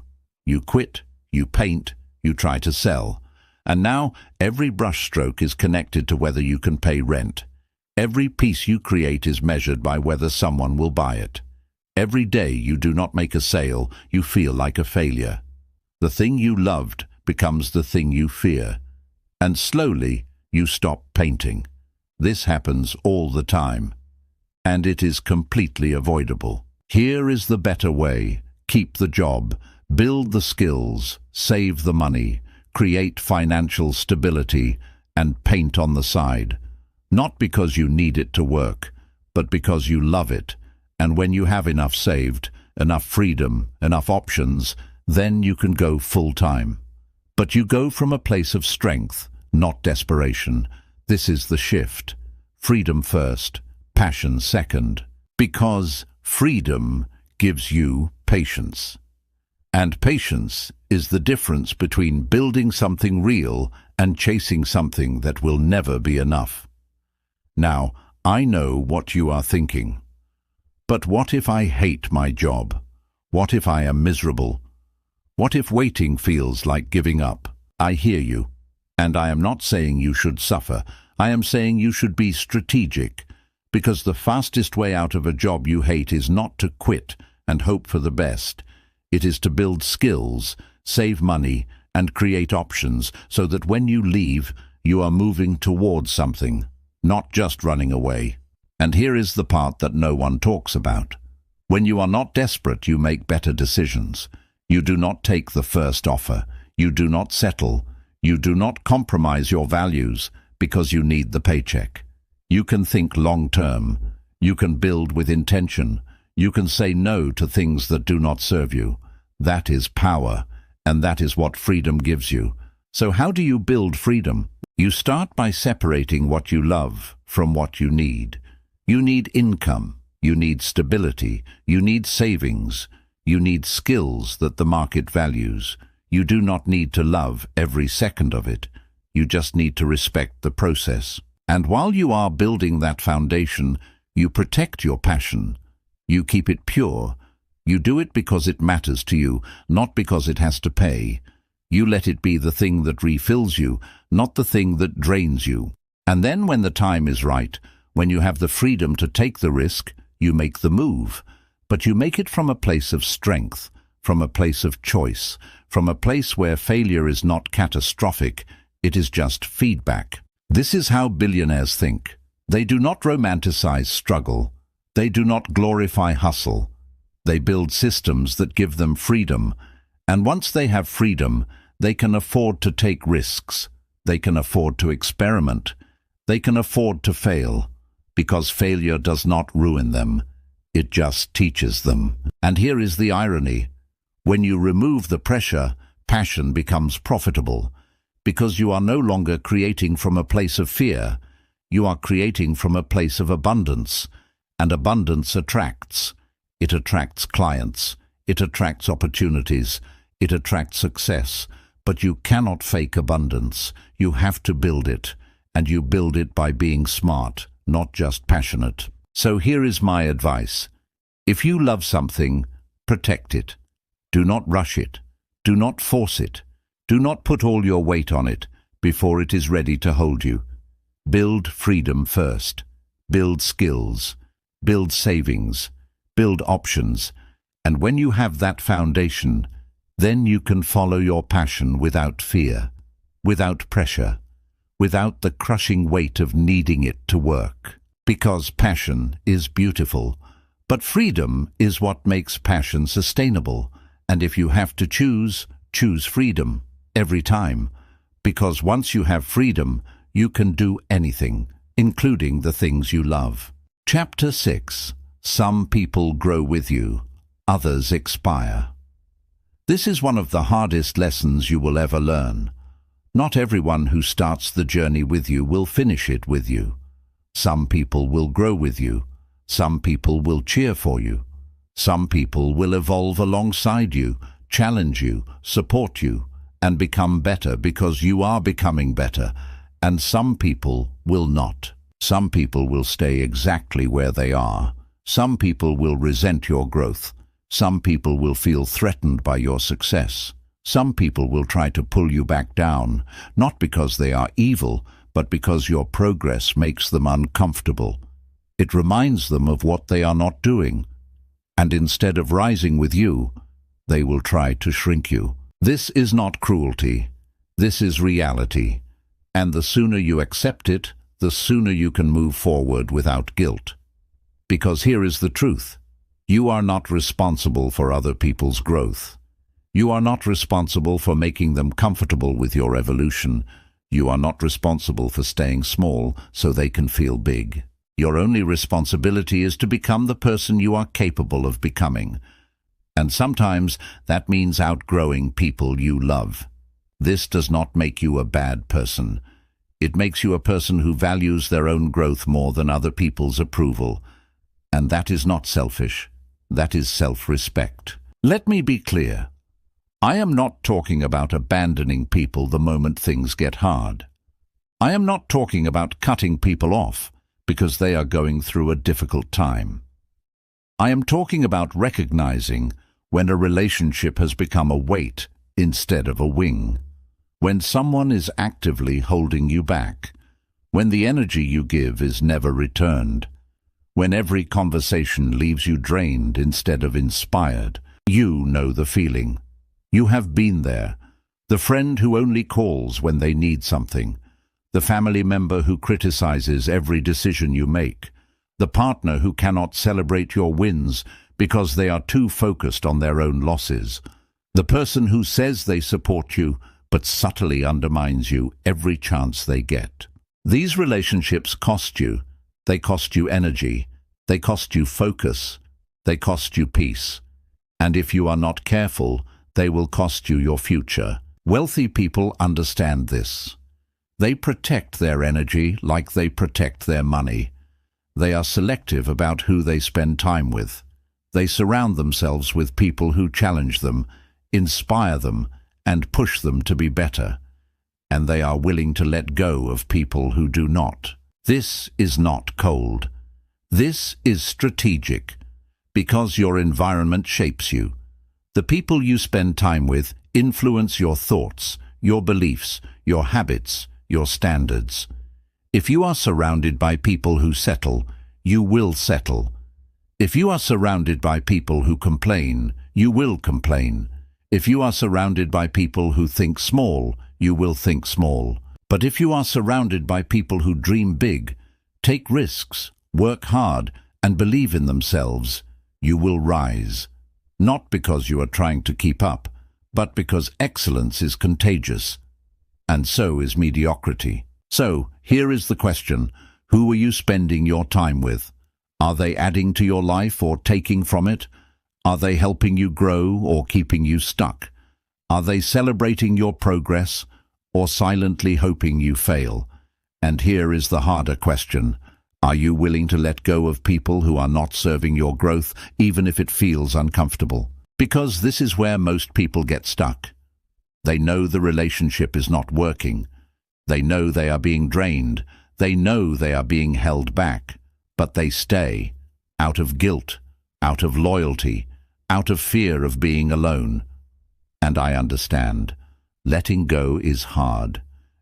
You quit. You paint. You try to sell. And now every brushstroke is connected to whether you can pay rent. Every piece you create is measured by whether someone will buy it. Every day you do not make a sale, you feel like a failure. The thing you loved becomes the thing you fear. And slowly, you stop painting. This happens all the time. And it is completely avoidable. Here is the better way. Keep the job, build the skills, save the money, create financial stability, and paint on the side. Not because you need it to work, but because you love it. And when you have enough saved, enough freedom, enough options, then you can go full-time. But you go from a place of strength, not desperation. This is the shift. Freedom first, passion second. Because freedom gives you patience. And patience is the difference between building something real and chasing something that will never be enough. Now, I know what you are thinking. But what if I hate my job? What if I am miserable? What if waiting feels like giving up? I hear you. And I am not saying you should suffer. I am saying you should be strategic. Because the fastest way out of a job you hate is not to quit and hope for the best. It is to build skills, save money, and create options so that when you leave, you are moving towards something, not just running away. And here is the part that no one talks about. When you are not desperate, you make better decisions. You do not take the first offer. You do not settle. You do not compromise your values because you need the paycheck. You can think long-term. You can build with intention. You can say no to things that do not serve you. That is power, and that is what freedom gives you. So how do you build freedom? You start by separating what you love from what you need. You need income. You need stability. You need savings. You need skills that the market values. You do not need to love every second of it. You just need to respect the process. And while you are building that foundation, You protect your passion. You keep it pure. You do it because it matters to you, not because it has to pay. You let it be the thing that refills you, not the thing that drains you. And then when the time is right, when you have the freedom to take the risk, you make the move. But you make it from a place of strength, from a place of choice, from a place where failure is not catastrophic, it is just feedback. This is how billionaires think. They do not romanticize struggle. They do not glorify hustle. They build systems that give them freedom. And once they have freedom, they can afford to take risks. They can afford to experiment. They can afford to fail, because failure does not ruin them. It just teaches them. And here is the irony. When you remove the pressure, passion becomes profitable, because you are no longer creating from a place of fear. You are creating from a place of abundance, and abundance attracts. It attracts clients. It attracts opportunities. It attracts success. But you cannot fake abundance. You have to build it, and you build it by being smart, not just passionate. So here is my advice. If you love something, protect it. Do not rush it. Do not force it. Do not put all your weight on it before it is ready to hold you. Build freedom first. Build skills. Build savings. Build options. And when you have that foundation, then you can follow your passion without fear, without pressure, without the crushing weight of needing it to work. Because passion is beautiful, but freedom is what makes passion sustainable. And if you have to choose, choose freedom every time. Because once you have freedom, you can do anything, including the things you love. Chapter 6. Some people grow with you, others expire. This is one of the hardest lessons you will ever learn. Not everyone who starts the journey with you will finish it with you. Some people will grow with you. Some people will cheer for you. Some people will evolve alongside you, challenge you, support you, and become better because you are becoming better. And some people will not. Some people will stay exactly where they are. Some people will resent your growth. Some people will feel threatened by your success. Some people will try to pull you back down, not because they are evil, but because your progress makes them uncomfortable. It reminds them of what they are not doing. And instead of rising with you, they will try to shrink you. This is not cruelty. This is reality. And the sooner you accept it, the sooner you can move forward without guilt. Because here is the truth. You are not responsible for other people's growth. You are not responsible for making them comfortable with your evolution. You are not responsible for staying small so they can feel big. Your only responsibility is to become the person you are capable of becoming. And sometimes that means outgrowing people you love. This does not make you a bad person. It makes you a person who values their own growth more than other people's approval. And that is not selfish. That is self-respect. Let me be clear. I am not talking about abandoning people the moment things get hard. I am not talking about cutting people off because they are going through a difficult time. I am talking about recognizing when a relationship has become a weight instead of a wing, when someone is actively holding you back, when the energy you give is never returned, when every conversation leaves you drained instead of inspired. You know the feeling. You have been there, the friend who only calls when they need something, the family member who criticizes every decision you make, the partner who cannot celebrate your wins because they are too focused on their own losses, the person who says they support you but subtly undermines you every chance they get. These relationships cost you. They cost you energy. They cost you focus. They cost you peace. And if you are not careful, they will cost you your future. Wealthy people understand this. They protect their energy like they protect their money. They are selective about who they spend time with. They surround themselves with people who challenge them, inspire them, and push them to be better. And they are willing to let go of people who do not. This is not cold. This is strategic, because your environment shapes you. The people you spend time with influence your thoughts, your beliefs, your habits, your standards. If you are surrounded by people who settle, you will settle. If you are surrounded by people who complain, you will complain. If you are surrounded by people who think small, you will think small. But if you are surrounded by people who dream big, take risks, work hard, and believe in themselves, you will rise. Not because you are trying to keep up, but because excellence is contagious. And so is mediocrity. So, here is the question: who are you spending your time with? Are they adding to your life or taking from it? Are they helping you grow or keeping you stuck? Are they celebrating your progress or silently hoping you fail? And here is the harder question: are you willing to let go of people who are not serving your growth, even if it feels uncomfortable? Because this is where most people get stuck. They know the relationship is not working. They know they are being drained. They know they are being held back. But they stay, out of guilt, out of loyalty, out of fear of being alone. And I understand. Letting go is hard,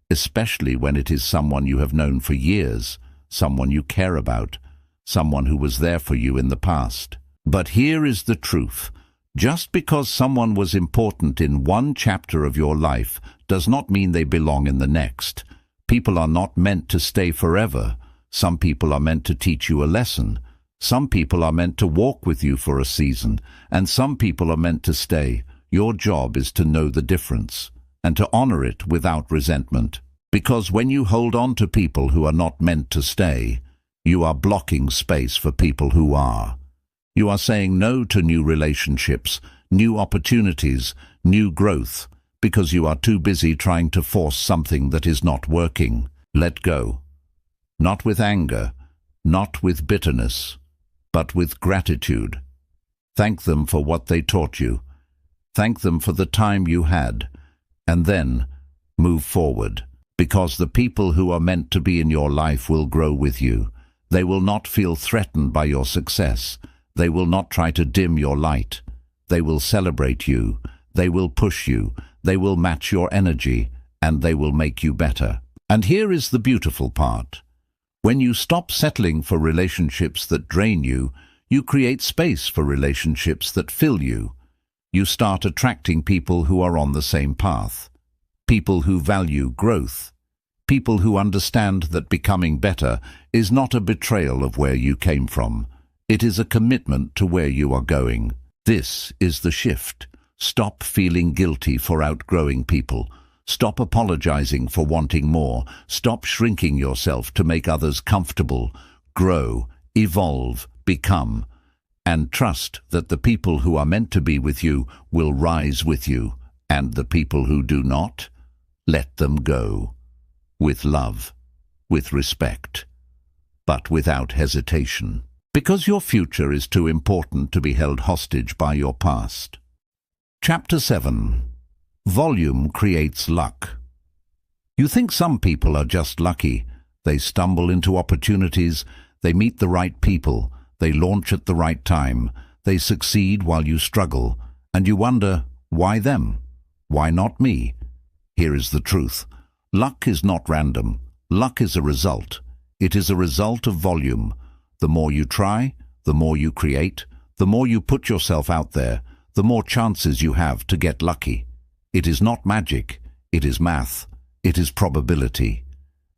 especially when it is someone you have known for years, someone you care about, someone who was there for you in the past. But here is the truth. Just because someone was important in one chapter of your life does not mean they belong in the next. People are not meant to stay forever. Some people are meant to teach you a lesson. Some people are meant to walk with you for a season, and some people are meant to stay. Your job is to know the difference and to honor it without resentment. Because when you hold on to people who are not meant to stay, you are blocking space for people who are. You are saying no to new relationships, new opportunities, new growth, because you are too busy trying to force something that is not working. Let go. Not with anger, not with bitterness, but with gratitude. Thank them for what they taught you. Thank them for the time you had. And then move forward. Because the people who are meant to be in your life will grow with you. They will not feel threatened by your success. They will not try to dim your light. They will celebrate you. They will push you. They will match your energy. And they will make you better. And here is the beautiful part. When you stop settling for relationships that drain you, you create space for relationships that fill you. You start attracting people who are on the same path. People who value growth. People who understand that becoming better is not a betrayal of where you came from. It is a commitment to where you are going. This is the shift. Stop feeling guilty for outgrowing people. Stop apologizing for wanting more. Stop shrinking yourself to make others comfortable. Grow, evolve, become. And trust that the people who are meant to be with you will rise with you. And the people who do not, let them go. With love, with respect, but without hesitation. Because your future is too important to be held hostage by your past. Chapter 7. Volume creates luck. You think some people are just lucky. They stumble into opportunities, they meet the right people, they launch at the right time, they succeed while you struggle, and you wonder, why them? Why not me? Here is the truth. Luck is not random. Luck is a result. It is a result of volume. The more you try, the more you create, the more you put yourself out there, the more chances you have to get lucky. It is not magic. It is math. It is probability.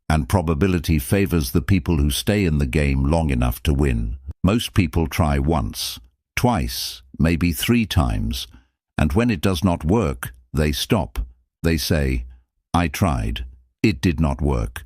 And probability favors the people who stay in the game long enough to win. Most people try once, twice, maybe 3 times, and when it does not work, they stop. They say, I tried. It did not work.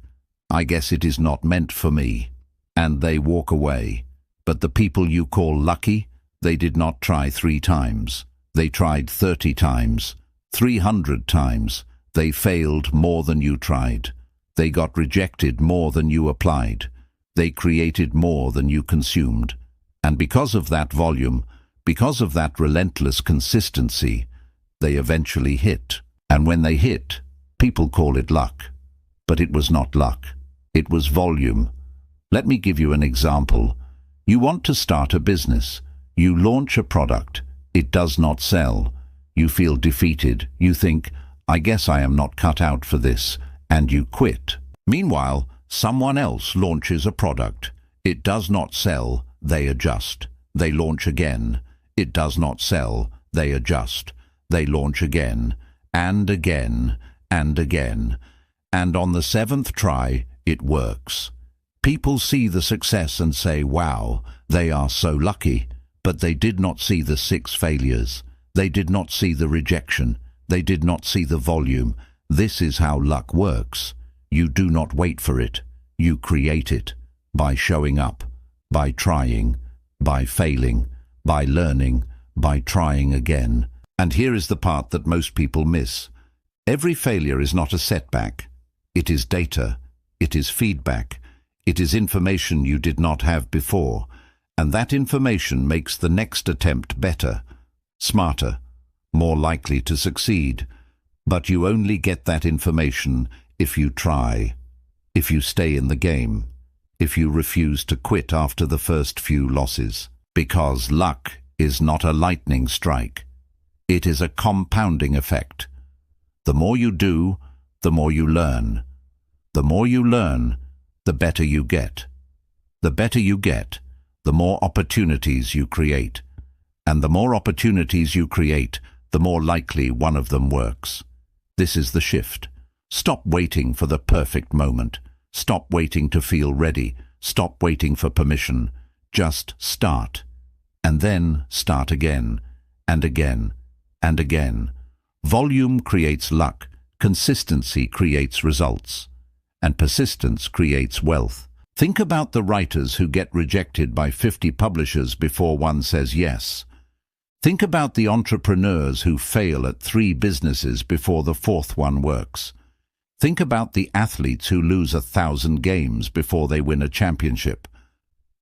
I guess it is not meant for me. And they walk away. But the people you call lucky, they did not try 3 times. They tried 30 times, 300 times. They failed more than you tried. They got rejected more than you applied. They created more than you consumed. And because of that volume, because of that relentless consistency, they eventually hit. And when they hit, people call it luck. But it was not luck. It was volume. Let me give you an example. You want to start a business. You launch a product. It does not sell. You feel defeated. You think, I guess I am not cut out for this, and you quit. Meanwhile, someone else launches a product. It does not sell. They adjust. They launch again. It does not sell. They adjust. They launch again, and again, and again. And on the seventh try, it works. People see the success and say, wow, they are so lucky. But they did not see the 6 failures. They did not see the rejection. They did not see the volume. This is how luck works. You do not wait for it. You create it. By showing up. By trying. By failing. By learning. By trying again. And here is the part that most people miss. Every failure is not a setback. It is data. It is feedback. It is information you did not have before. And that information makes the next attempt better, smarter, more likely to succeed. But you only get that information if you try, if you stay in the game, if you refuse to quit after the first few losses. Because luck is not a lightning strike. It is a compounding effect. The more you do, the more you learn. The more you learn, the better you get. The better you get, the more opportunities you create. And the more opportunities you create, the more likely one of them works. This is the shift. Stop waiting for the perfect moment. Stop waiting to feel ready. Stop waiting for permission. Just start. And then start again, and again, and again. Volume creates luck. Consistency creates results. And persistence creates wealth. Think about the writers who get rejected by 50 publishers before one says yes. Think about the entrepreneurs who fail at 3 businesses before the 4th one works. Think about the athletes who lose 1,000 games before they win a championship.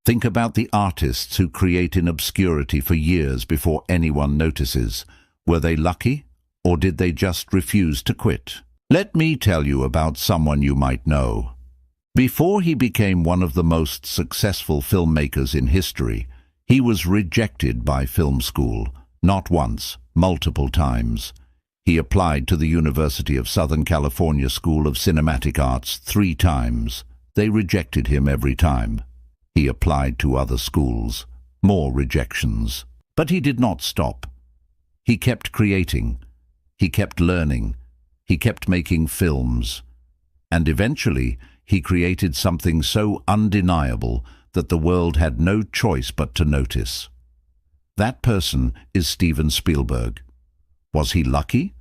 Think about the artists who create in obscurity for years before anyone notices. Were they lucky, or did they just refuse to quit? Let me tell you about someone you might know. Before he became one of the most successful filmmakers in history, he was rejected by film school, not once, multiple times. He applied to the University of Southern California School of Cinematic Arts 3 times. They rejected him every time. He applied to other schools. More rejections. But he did not stop. He kept creating. He kept learning. He kept making films. And eventually, he created something so undeniable that the world had no choice but to notice. That person is Steven Spielberg. Was he lucky?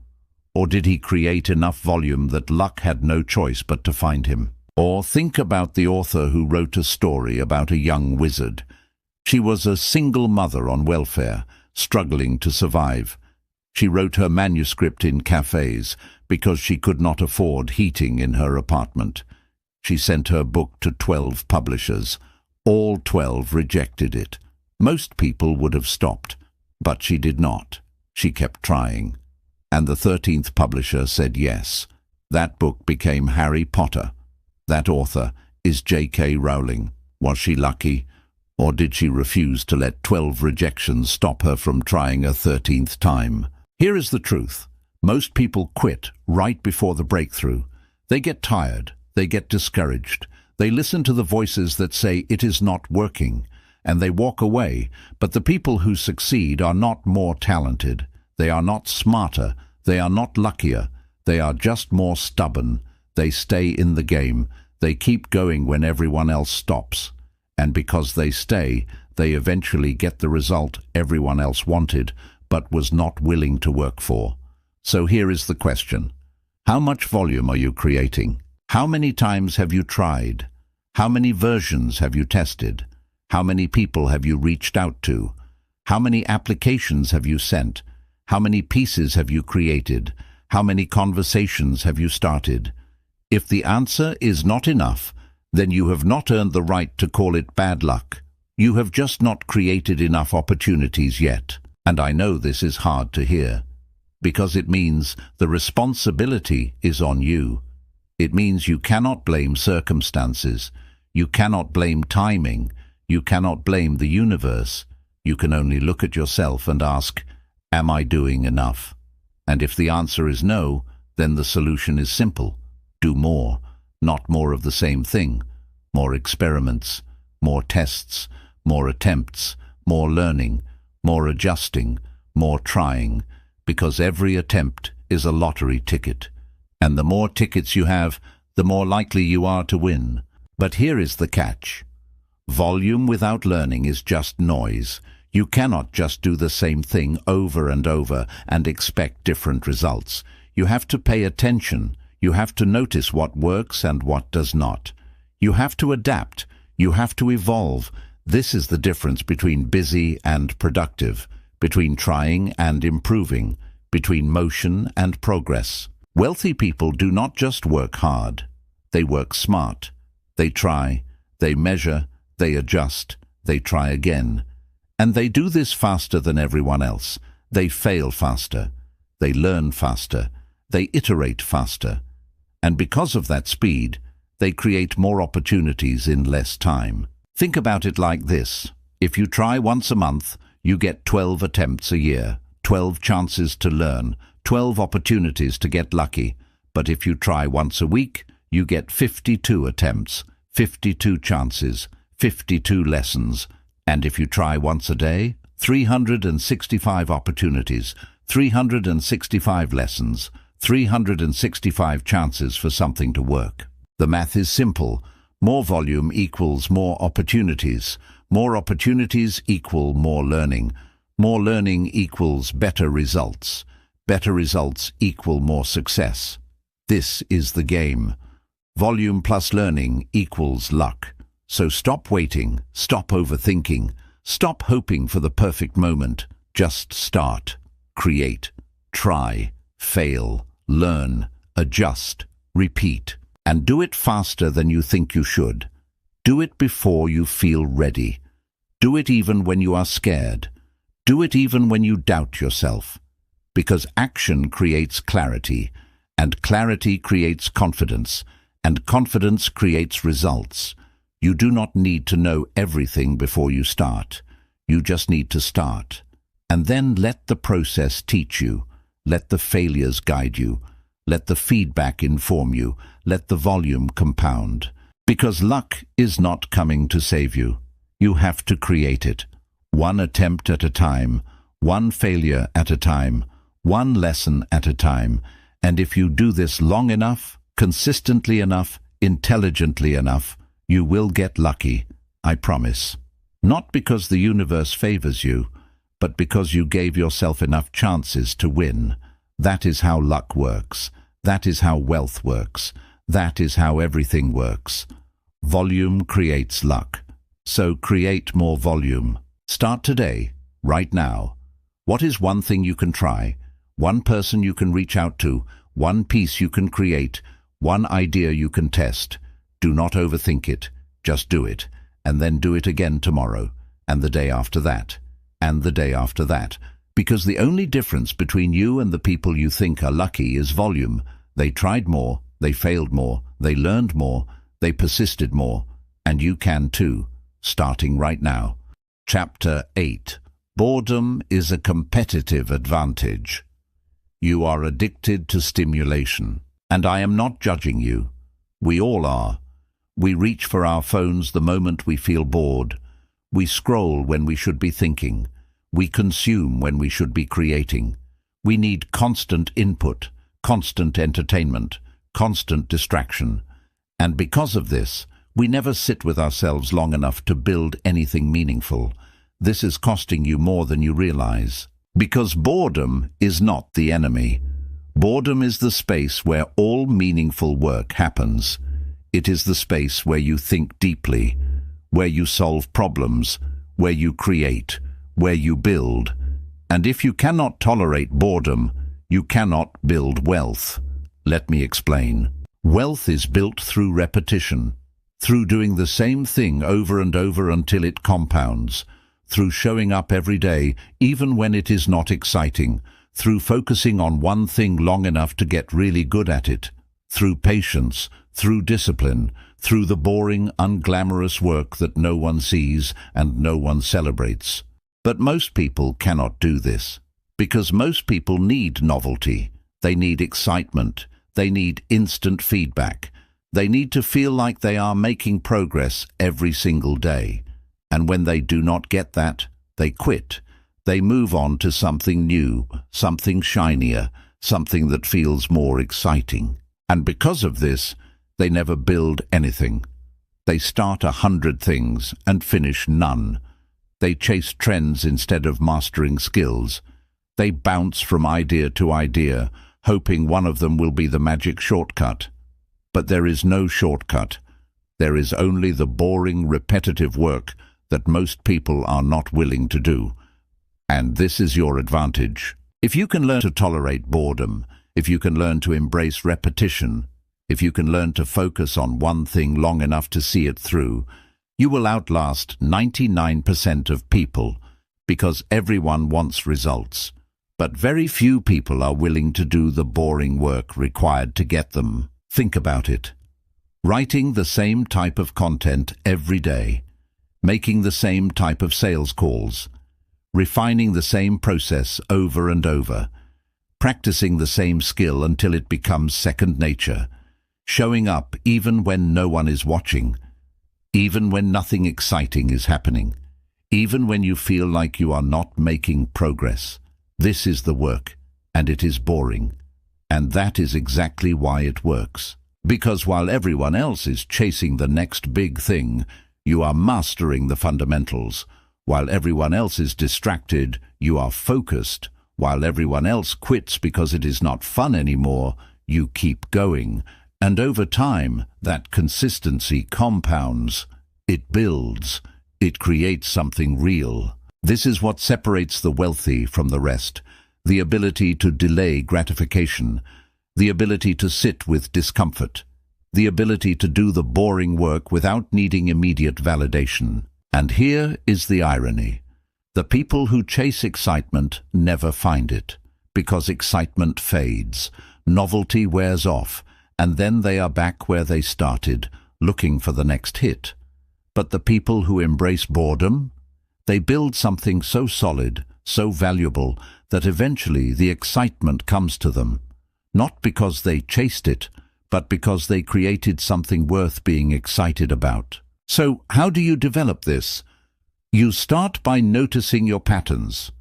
Or did he create enough volume that luck had no choice but to find him? Or think about the author who wrote a story about a young wizard. She was a single mother on welfare, struggling to survive. She wrote her manuscript in cafes because she could not afford heating in her apartment. She sent her book to 12 publishers. All 12 rejected it. Most people would have stopped, but she did not. She kept trying. And the 13th publisher said yes. That book became Harry Potter. That author is J.K. Rowling. Was she lucky, or did she refuse to let 12 rejections stop her from trying a 13th time? Here is the truth. Most people quit right before the breakthrough. They get tired. They get discouraged. They listen to the voices that say it is not working, and they walk away. But the people who succeed are not more talented. They are not smarter. They are not luckier. They are just more stubborn. They stay in the game. They keep going when everyone else stops. And because they stay, they eventually get the result everyone else wanted, but was not willing to work for. So here is the question. How much volume are you creating? How many times have you tried? How many versions have you tested? How many people have you reached out to? How many applications have you sent? How many pieces have you created? How many conversations have you started? If the answer is not enough, then you have not earned the right to call it bad luck. You have just not created enough opportunities yet. And I know this is hard to hear, because it means the responsibility is on you. It means you cannot blame circumstances. You cannot blame timing. You cannot blame the universe. You can only look at yourself and ask, am I doing enough? And if the answer is no, then the solution is simple. Do more, not more of the same thing. More experiments, more tests, more attempts, more learning, more adjusting, more trying, because every attempt is a lottery ticket. And the more tickets you have, the more likely you are to win. But here is the catch. Volume without learning is just noise. You cannot just do the same thing over and over and expect different results. You have to pay attention. You have to notice what works and what does not. You have to adapt. You have to evolve. This is the difference between busy and productive, between trying and improving, between motion and progress. Wealthy people do not just work hard. They work smart. They try, they measure, they adjust, they try again. And they do this faster than everyone else. They fail faster. They learn faster. They iterate faster. And because of that speed, they create more opportunities in less time. Think about it like this. If you try once a month, you get 12 attempts a year, 12 chances to learn, 12 opportunities to get lucky. But if you try once a week, you get 52 attempts, 52 chances, 52 lessons. And if you try once a day, 365 opportunities, 365 lessons, 365 chances for something to work. The math is simple. More volume equals more opportunities. More opportunities equal more learning. More learning equals better results. Better results equal more success. This is the game. Volume plus learning equals luck. So stop waiting, stop overthinking, stop hoping for the perfect moment. Just start, create, try, fail, learn, adjust, repeat. And do it faster than you think you should. Do it before you feel ready. Do it even when you are scared. Do it even when you doubt yourself. Because action creates clarity, and clarity creates confidence, and confidence creates results. You do not need to know everything before you start. You just need to start. And then let the process teach you. Let the failures guide you. Let the feedback inform you. Let the volume compound. Because luck is not coming to save you. You have to create it. One attempt at a time. One failure at a time. One lesson at a time. And if you do this long enough, consistently enough, intelligently enough, you will get lucky, I promise. Not because the universe favors you, but because you gave yourself enough chances to win. That is how luck works. That is how wealth works. That is how everything works. Volume creates luck. So create more volume. Start today, right now. What is one thing you can try? One person you can reach out to? One piece you can create? One idea you can test? Do not overthink it. Just do it. And then do it again tomorrow, and the day after that, and the day after that. Because the only difference between you and the people you think are lucky is volume. They tried more, they failed more, they learned more, they persisted more. And you can too, starting right now. Chapter 8. Boredom is a competitive advantage. You are addicted to stimulation. And I am not judging you. We all are. We reach for our phones the moment we feel bored. We scroll when we should be thinking. We consume when we should be creating. We need constant input, constant entertainment, constant distraction. And because of this, we never sit with ourselves long enough to build anything meaningful. This is costing you more than you realize. Because boredom is not the enemy. Boredom is the space where all meaningful work happens. It is the space where you think deeply, where you solve problems, where you create, where you build. And if you cannot tolerate boredom, you cannot build wealth. Let me explain. Wealth is built through repetition, through doing the same thing over and over until it compounds, through showing up every day, even when it is not exciting, through focusing on one thing long enough to get really good at it, through patience, through discipline, through the boring, unglamorous work that no one sees and no one celebrates. But most people cannot do this, because most people need novelty. They need excitement. They need instant feedback. They need to feel like they are making progress every single day. And when they do not get that, they quit. They move on to something new, something shinier, something that feels more exciting. And because of this, they never build anything. They start 100 things and finish none. They chase trends instead of mastering skills. They bounce from idea to idea, hoping one of them will be the magic shortcut. But there is no shortcut. There is only the boring, repetitive work that most people are not willing to do. And this is your advantage. If you can learn to tolerate boredom, if you can learn to embrace repetition, if you can learn to focus on one thing long enough to see it through, you will outlast 99% of people, because everyone wants results. But very few people are willing to do the boring work required to get them. Think about it. Writing the same type of content every day, making the same type of sales calls, refining the same process over and over, practicing the same skill until it becomes second nature, showing up even when no one is watching, even when nothing exciting is happening, even when you feel like you are not making progress. This is the work, and it is boring. And that is exactly why it works. Because while everyone else is chasing the next big thing, you are mastering the fundamentals. While everyone else is distracted, you are focused. While everyone else quits because it is not fun anymore, you keep going. And over time, that consistency compounds. It builds. It creates something real. This is what separates the wealthy from the rest. The ability to delay gratification. The ability to sit with discomfort. The ability to do the boring work without needing immediate validation. And here is the irony. The people who chase excitement never find it, because excitement fades, novelty wears off, and then they are back where they started, looking for the next hit. But the people who embrace boredom, they build something so solid, so valuable, that eventually the excitement comes to them, not because they chased it, but because they created something worth being excited about. So how do you develop this? You start by noticing your patterns.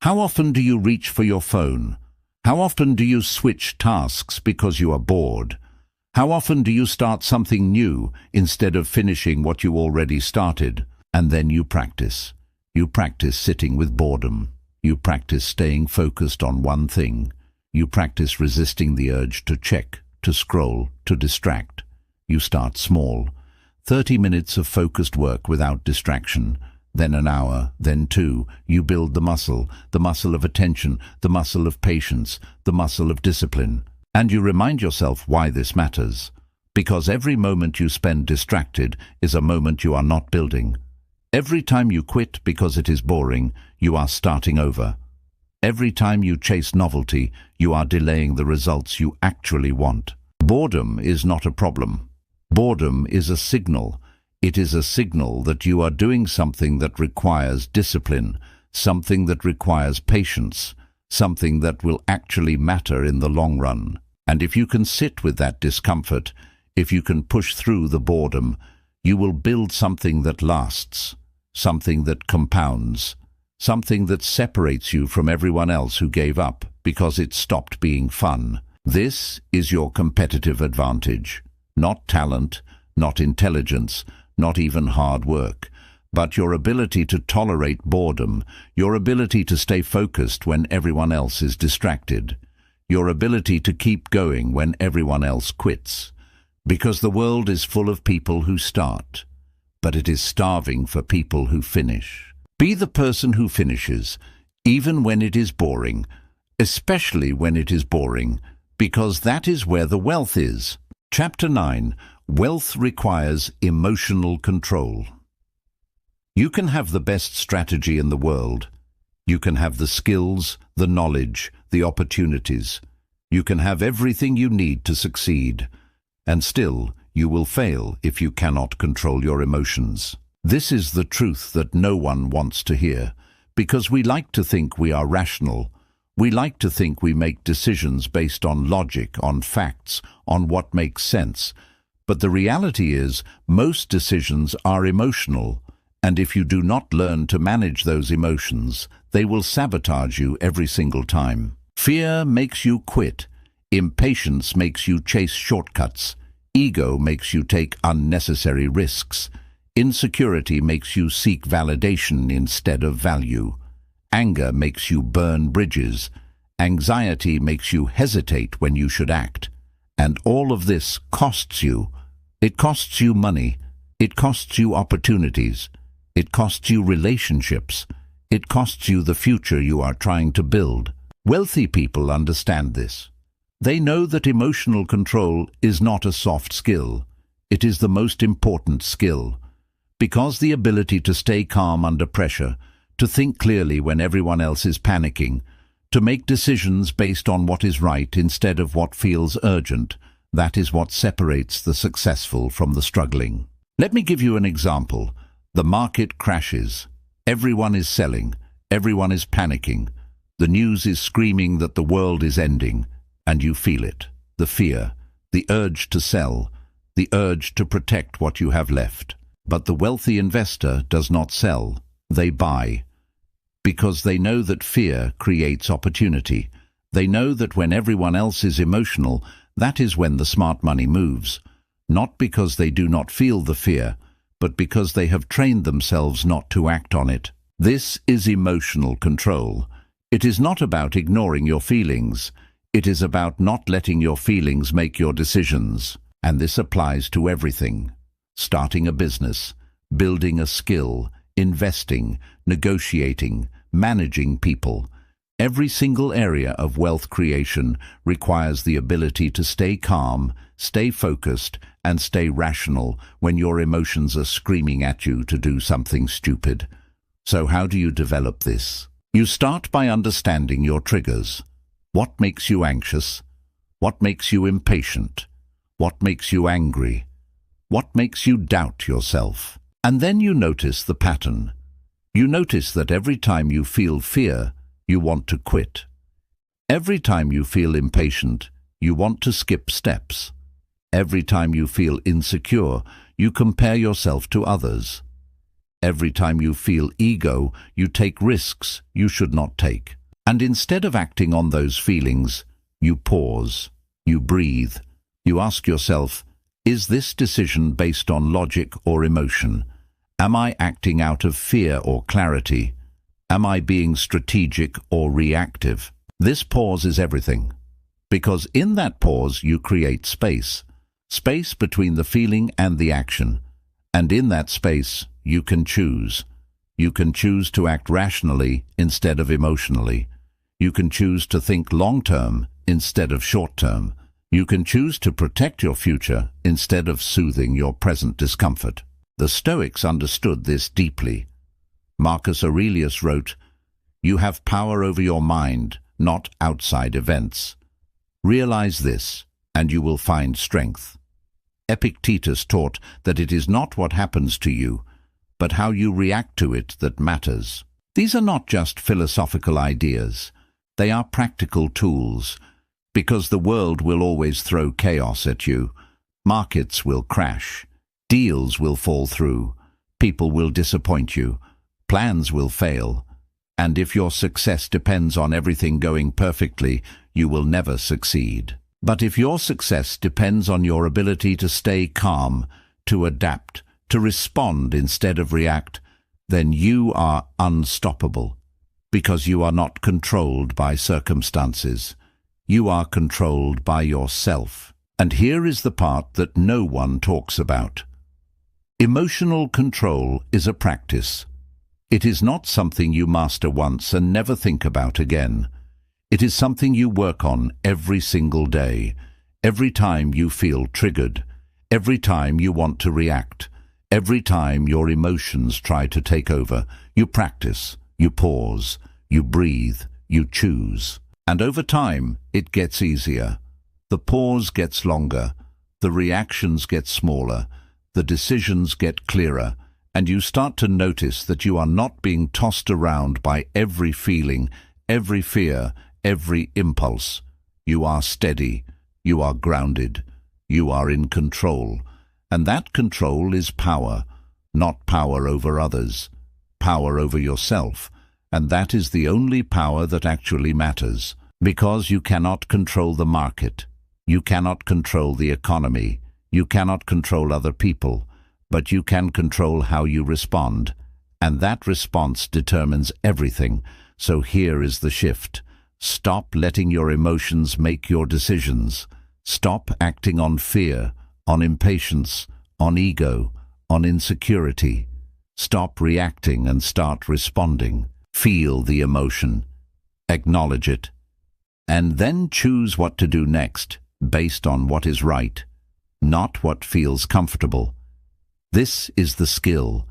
How often do you reach for your phone? How often do you switch tasks because you are bored? How often do you start something new instead of finishing what you already started? And then you practice. You practice sitting with boredom. You practice staying focused on one thing. You practice resisting the urge to check, to scroll, to distract. You start small. 30 minutes of focused work without distraction. Then an hour, then 2. You build the muscle of attention, the muscle of patience, the muscle of discipline. And you remind yourself why this matters. Because every moment you spend distracted is a moment you are not building. Every time you quit because it is boring, you are starting over. Every time you chase novelty, you are delaying the results you actually want. Boredom is not a problem. Boredom is a signal. It is a signal that you are doing something that requires discipline, something that requires patience, something that will actually matter in the long run. And if you can sit with that discomfort, if you can push through the boredom, you will build something that lasts, something that compounds, something that separates you from everyone else who gave up because it stopped being fun. This is your competitive advantage. Not talent, not intelligence, not even hard work, but your ability to tolerate boredom, your ability to stay focused when everyone else is distracted, your ability to keep going when everyone else quits. Because the world is full of people who start, but it is starving for people who finish. Be the person who finishes, even when it is boring, especially when it is boring, because that is where the wealth is. Chapter 9. Wealth requires emotional control. You can have the best strategy in the world. You can have the skills, the knowledge, the opportunities. You can have everything you need to succeed. And still, you will fail if you cannot control your emotions. This is the truth that no one wants to hear, because we like to think we are rational. We like to think we make decisions based on logic, on facts, on what makes sense. But the reality is, most decisions are emotional, and if you do not learn to manage those emotions, they will sabotage you every single time. Fear makes you quit. Impatience makes you chase shortcuts. Ego makes you take unnecessary risks. Insecurity makes you seek validation instead of value. Anger makes you burn bridges. Anxiety makes you hesitate when you should act. And all of this costs you. It costs you money. It costs you opportunities. It costs you relationships. It costs you the future you are trying to build. Wealthy people understand this. They know that emotional control is not a soft skill. It is the most important skill. Because the ability to stay calm under pressure, to think clearly when everyone else is panicking, to make decisions based on what is right instead of what feels urgent, that is what separates the successful from the struggling. Let me give you an example. The market crashes. Everyone is selling. Everyone is panicking. The news is screaming that the world is ending, and you feel it. The fear, the urge to sell, the urge to protect what you have left. But the wealthy investor does not sell. They buy. Because they know that fear creates opportunity. They know that when everyone else is emotional, that is when the smart money moves. Not because they do not feel the fear, but because they have trained themselves not to act on it. This is emotional control. It is not about ignoring your feelings. It is about not letting your feelings make your decisions. And this applies to everything. Starting a business, building a skill, investing, negotiating, managing people. Every single area of wealth creation requires the ability to stay calm, stay focused, and stay rational when your emotions are screaming at you to do something stupid. So how do you develop this? You start by understanding your triggers. What makes you anxious? What makes you impatient? What makes you angry? What makes you doubt yourself? And then you notice the pattern. You notice that every time you feel fear, you want to quit. Every time you feel impatient, you want to skip steps. Every time you feel insecure, you compare yourself to others. Every time you feel ego, you take risks you should not take. And instead of acting on those feelings, you pause, you breathe, you ask yourself, is this decision based on logic or emotion? Am I acting out of fear or clarity? Am I being strategic or reactive? This pause is everything. Because in that pause you create space. Space between the feeling and the action. And in that space you can choose. You can choose to act rationally instead of emotionally. You can choose to think long-term instead of short-term. You can choose to protect your future instead of soothing your present discomfort. The Stoics understood this deeply. Marcus Aurelius wrote, "You have power over your mind, not outside events. Realize this, and you will find strength." Epictetus taught that it is not what happens to you, but how you react to it that matters. These are not just philosophical ideas. They are practical tools, because the world will always throw chaos at you. Markets will crash. Deals will fall through. People will disappoint you. Plans will fail. And if your success depends on everything going perfectly, you will never succeed. But if your success depends on your ability to stay calm, to adapt, to respond instead of react, then you are unstoppable, because you are not controlled by circumstances. You are controlled by yourself. And here is the part that no one talks about. Emotional control is a practice. It is not something you master once and never think about again. It is something you work on every single day, every time you feel triggered, every time you want to react, every time your emotions try to take over. You practice, you pause, you breathe, you choose. And over time, it gets easier. The pause gets longer. The reactions get smaller, the decisions get clearer, and you start to notice that you are not being tossed around by every feeling, every fear, every impulse. You are steady, you are grounded, you are in control. And that control is power, not power over others, power over yourself. And that is the only power that actually matters, because you cannot control the market, you cannot control the economy, you cannot control other people, but you can control how you respond, and that response determines everything. So here is the shift. Stop letting your emotions make your decisions. Stop acting on fear, on impatience, on ego, on insecurity. Stop reacting and start responding. Feel the emotion. Acknowledge it. And then choose what to do next, based on what is right, not what feels comfortable. This is the skill.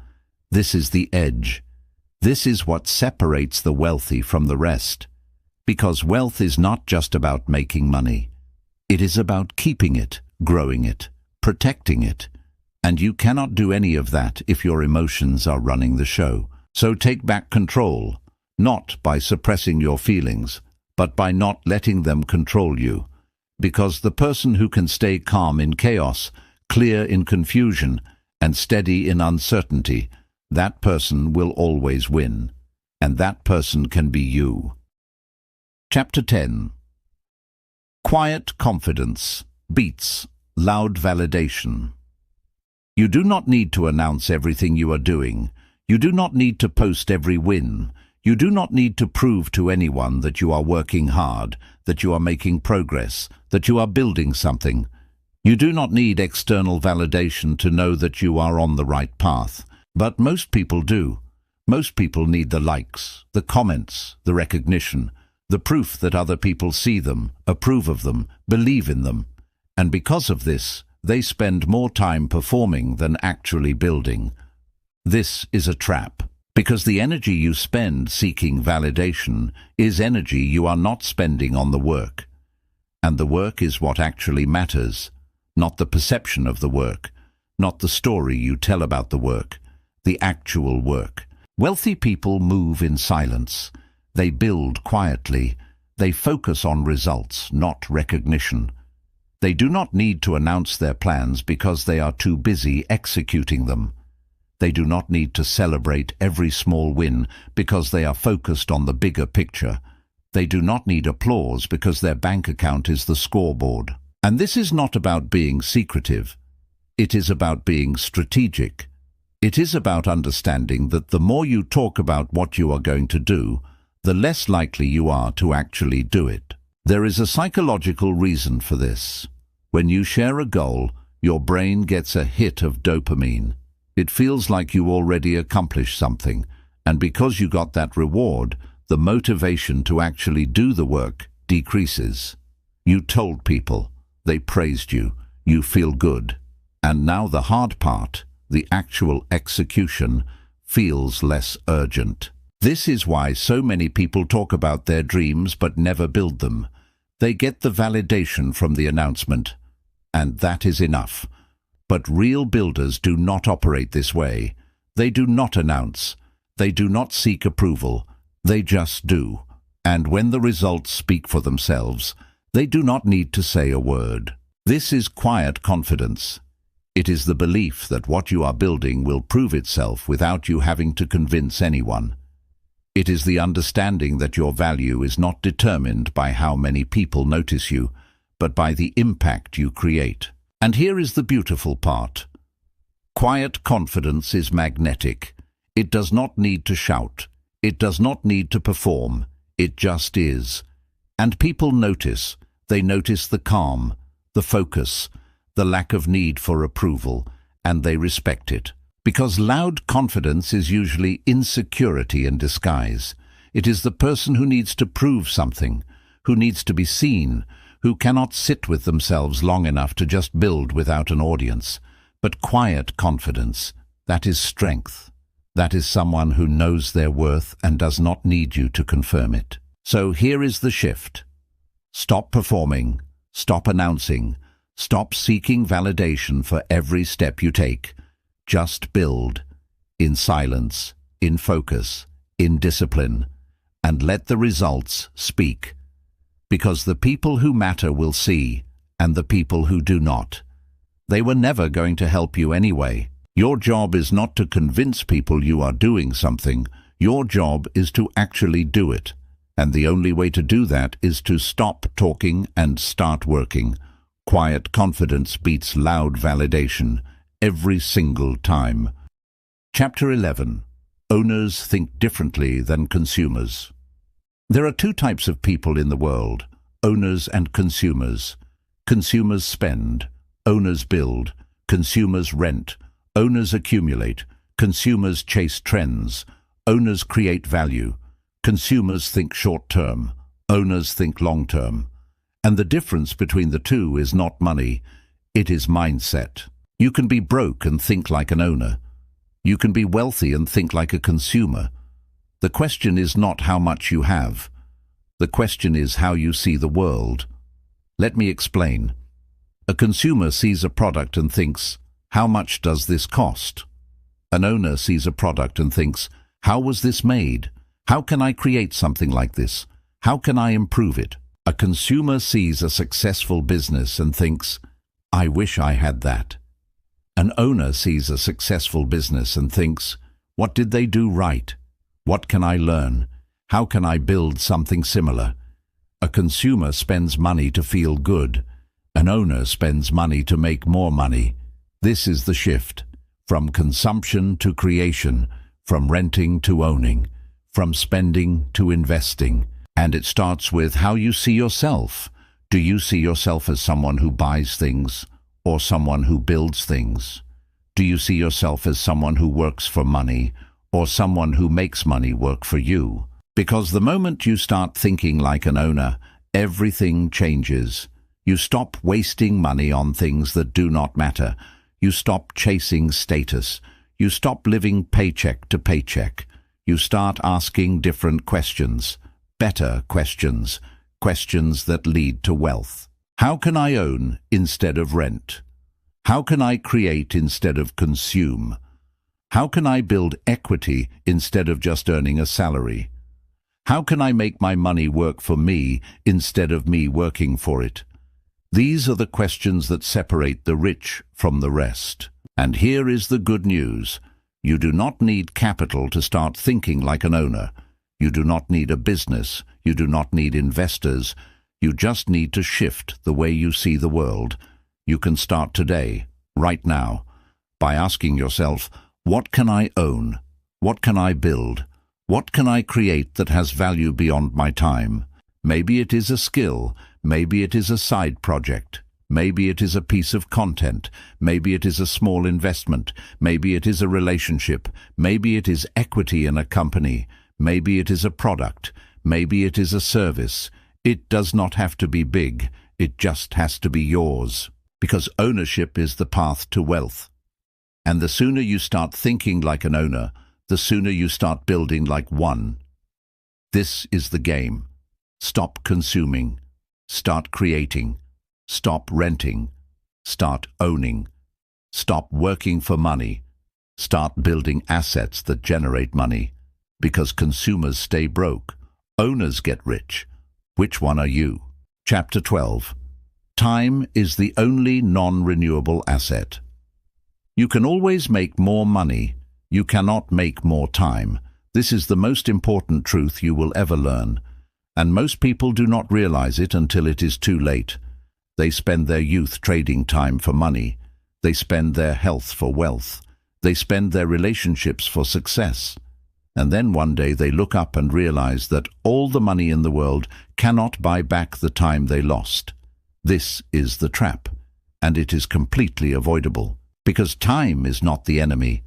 This is the edge. This is what separates the wealthy from the rest. Because wealth is not just about making money. It is about keeping it, growing it, protecting it. And you cannot do any of that if your emotions are running the show. So take back control, not by suppressing your feelings, but by not letting them control you. Because the person who can stay calm in chaos, clear in confusion, and steady in uncertainty, that person will always win. And that person can be you. Chapter 10. Quiet confidence beats loud validation. You do not need to announce everything you are doing. You do not need to post every win. You do not need to prove to anyone that you are working hard, that you are making progress, that you are building something. You do not need external validation to know that you are on the right path. But most people do. Most people need the likes, the comments, the recognition, the proof that other people see them, approve of them, believe in them. And because of this, they spend more time performing than actually building. This is a trap, because the energy you spend seeking validation is energy you are not spending on the work. And the work is what actually matters, not the perception of the work, not the story you tell about the work, the actual work. Wealthy people move in silence. They build quietly. They focus on results, not recognition. They do not need to announce their plans because they are too busy executing them. They do not need to celebrate every small win because they are focused on the bigger picture. They do not need applause because their bank account is the scoreboard. And this is not about being secretive. It is about being strategic. It is about understanding that the more you talk about what you are going to do, the less likely you are to actually do it. There is a psychological reason for this. When you share a goal, your brain gets a hit of dopamine. It feels like you already accomplished something, and because you got that reward, the motivation to actually do the work decreases. You told people, they praised you, you feel good. And now the hard part, the actual execution, feels less urgent. This is why so many people talk about their dreams but never build them. They get the validation from the announcement, and that is enough. But real builders do not operate this way. They do not announce. They do not seek approval. They just do. And when the results speak for themselves, they do not need to say a word. This is quiet confidence. It is the belief that what you are building will prove itself without you having to convince anyone. It is the understanding that your value is not determined by how many people notice you, but by the impact you create. And here is the beautiful part. Quiet confidence is magnetic. It does not need to shout. It does not need to perform. It just is. And people notice. They notice the calm, the focus, the lack of need for approval, and they respect it. Because loud confidence is usually insecurity in disguise. It is the person who needs to prove something, who needs to be seen, who cannot sit with themselves long enough to just build without an audience. But quiet confidence, that is strength. That is someone who knows their worth and does not need you to confirm it. So here is the shift. Stop performing. Stop announcing. Stop seeking validation for every step you take. Just build, in silence, in focus, in discipline, and let the results speak. Because the people who matter will see, and the people who do not. They were never going to help you anyway. Your job is not to convince people you are doing something. Your job is to actually do it. And the only way to do that is to stop talking and start working. Quiet confidence beats loud validation every single time. Chapter 11. Owners think differently than consumers. There are two types of people in the world: owners and consumers. Consumers spend, owners build. Consumers rent, owners accumulate. Consumers chase trends, owners create value. Consumers think short-term, owners think long-term. And the difference between the two is not money, it is mindset. You can be broke and think like an owner. You can be wealthy and think like a consumer. The question is not how much you have. The question is how you see the world. Let me explain. A consumer sees a product and thinks, how much does this cost? An owner sees a product and thinks, how was this made? How can I create something like this? How can I improve it? A consumer sees a successful business and thinks, I wish I had that. An owner sees a successful business and thinks, what did they do right? What can I learn? How can I build something similar? A consumer spends money to feel good. An owner spends money to make more money. This is the shift. From consumption to creation, from renting to owning, from spending to investing. And it starts with how you see yourself. Do you see yourself as someone who buys things or someone who builds things? Do you see yourself as someone who works for money or someone who makes money work for you? Because the moment you start thinking like an owner, everything changes. You stop wasting money on things that do not matter. You stop chasing status. You stop living paycheck to paycheck. You start asking different questions. Better questions, questions that lead to wealth. How can I own instead of rent? How can I create instead of consume? How can I build equity instead of just earning a salary? How can I make my money work for me instead of me working for it? These are the questions that separate the rich from the rest. And here is the good news. You do not need capital to start thinking like an owner. You do not need a business. You do not need investors. You just need to shift the way you see the world. You can start today, right now, by asking yourself, what can I own? What can I build? What can I create that has value beyond my time? Maybe it is a skill. Maybe it is a side project. Maybe it is a piece of content. Maybe it is a small investment. Maybe it is a relationship. Maybe it is equity in a company. Maybe it is a product. Maybe it is a service. It does not have to be big. It just has to be yours. Because ownership is the path to wealth. And the sooner you start thinking like an owner, the sooner you start building like one. This is the game. Stop consuming. Start creating. Stop renting. Start owning. Stop working for money. Start building assets that generate money. Because consumers stay broke. Owners get rich. Which one are you? Chapter 12. Time is the only non-renewable asset. You can always make more money. You cannot make more time. This is the most important truth you will ever learn. And most people do not realize it until it is too late. They spend their youth trading time for money. They spend their health for wealth. They spend their relationships for success. And then one day they look up and realize that all the money in the world cannot buy back the time they lost. This is the trap, and it is completely avoidable. Because time is not the enemy.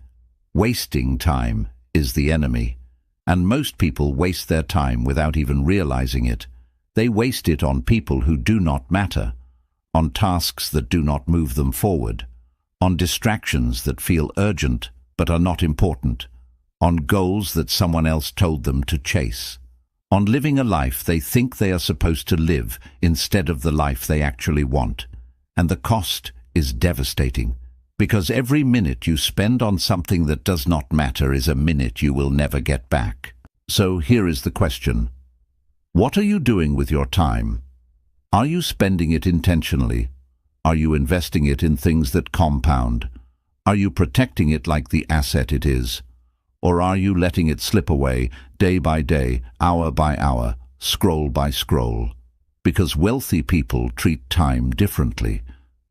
Wasting time is the enemy. And most people waste their time without even realizing it. They waste it on people who do not matter, on tasks that do not move them forward, on distractions that feel urgent but are not important, on goals that someone else told them to chase, on living a life they think they are supposed to live instead of the life they actually want. And the cost is devastating, because every minute you spend on something that does not matter is a minute you will never get back. So here is the question. What are you doing with your time? Are you spending it intentionally? Are you investing it in things that compound? Are you protecting it like the asset it is? Or are you letting it slip away day by day, hour by hour, scroll by scroll? Because wealthy people treat time differently.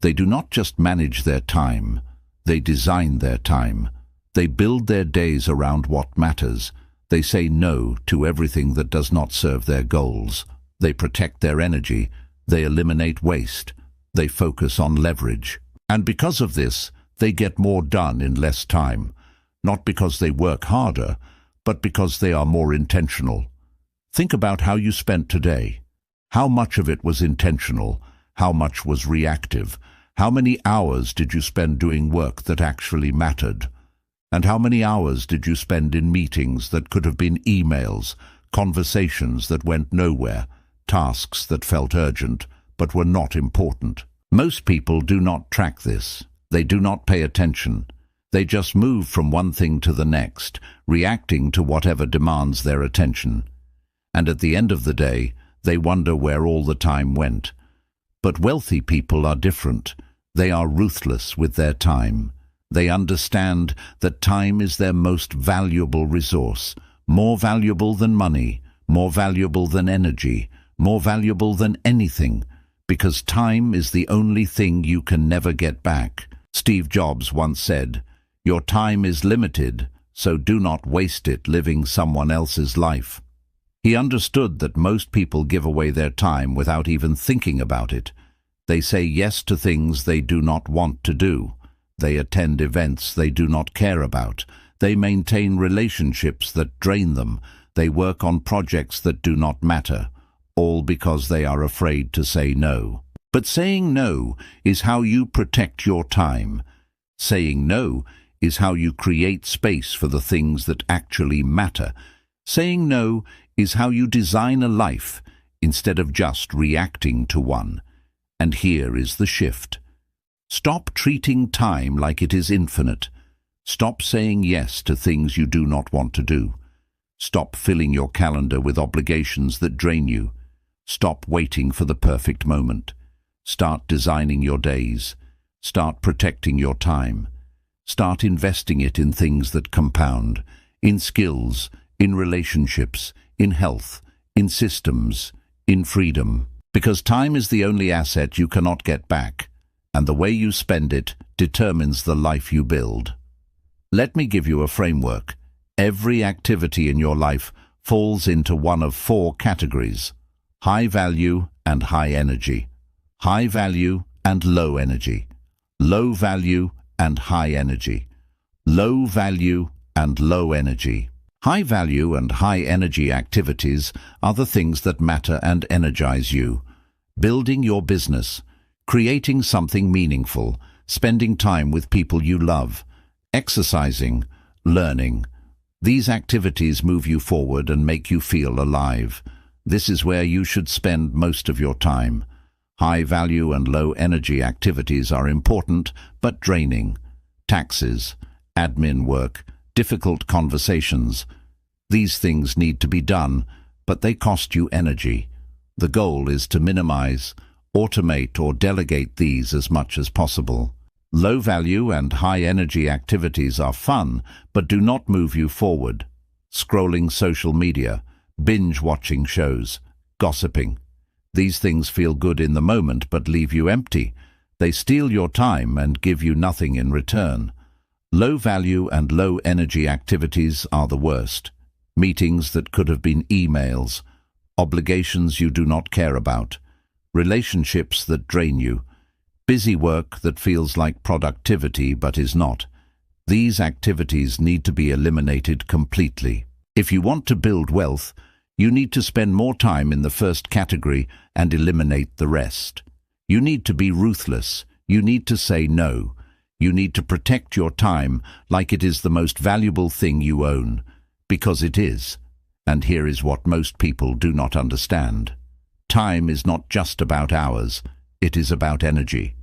They do not just manage their time, they design their time. They build their days around what matters. They say no to everything that does not serve their goals. They protect their energy. They eliminate waste. They focus on leverage. And because of this, they get more done in less time. Not because they work harder, but because they are more intentional. Think about how you spent today. How much of it was intentional? How much was reactive? How many hours did you spend doing work that actually mattered? And how many hours did you spend in meetings that could have been emails, conversations that went nowhere, tasks that felt urgent but were not important? Most people do not track this. They do not pay attention. They just move from one thing to the next, reacting to whatever demands their attention. And at the end of the day, they wonder where all the time went. But wealthy people are different. They are ruthless with their time. They understand that time is their most valuable resource, more valuable than money, more valuable than energy, more valuable than anything, because time is the only thing you can never get back. Steve Jobs once said, "Your time is limited, so do not waste it living someone else's life." He understood that most people give away their time without even thinking about it. They say yes to things they do not want to do. They attend events they do not care about. They maintain relationships that drain them. They work on projects that do not matter, all because they are afraid to say no. But saying no is how you protect your time. Saying no is how you create space for the things that actually matter. Saying no is how you design a life instead of just reacting to one. And here is the shift. Stop treating time like it is infinite. Stop saying yes to things you do not want to do. Stop filling your calendar with obligations that drain you. Stop waiting for the perfect moment. Start designing your days. Start protecting your time. Start investing it in things that compound, in skills, in relationships, in health, in systems, in freedom. Because time is the only asset you cannot get back, and the way you spend it determines the life you build. Let me give you a framework. Every activity in your life falls into one of 4 categories: high value and high energy, high value and low energy, low value and high energy, low value and low energy. High value and high energy activities are the things that matter and energize you. Building your business, creating something meaningful, spending time with people you love, exercising, learning. These activities move you forward and make you feel alive. This is where you should spend most of your time. High value and low energy activities are important but draining. Taxes, admin work, difficult conversations. These things need to be done, but they cost you energy. The goal is to minimize, automate or delegate these as much as possible. Low value and high energy activities are fun, but do not move you forward. Scrolling social media, binge watching shows, gossiping. These things feel good in the moment but leave you empty. They steal your time and give you nothing in return. Low value and low energy activities are the worst. Meetings that could have been emails, obligations you do not care about, relationships that drain you, busy work that feels like productivity but is not. These activities need to be eliminated completely. If you want to build wealth, you need to spend more time in the first category and eliminate the rest. You need to be ruthless. You need to say no. You need to protect your time like it is the most valuable thing you own, because it is. And here is what most people do not understand. Time is not just about hours. It is about energy.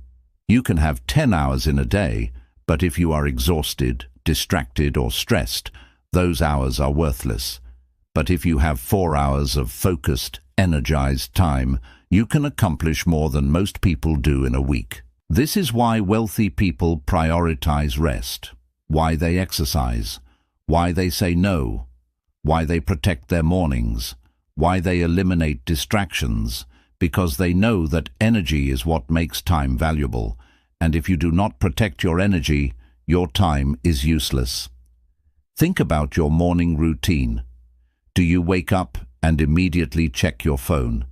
You can have 10 hours in a day, but if you are exhausted, distracted, or stressed, those hours are worthless. But if you have 4 hours of focused, energized time, you can accomplish more than most people do in a week. This is why wealthy people prioritize rest, why they exercise, why they say no, why they protect their mornings, why they eliminate distractions, because they know that energy is what makes time valuable, and if you do not protect your energy, your time is useless. Think about your morning routine. Do you wake up and immediately check your phone?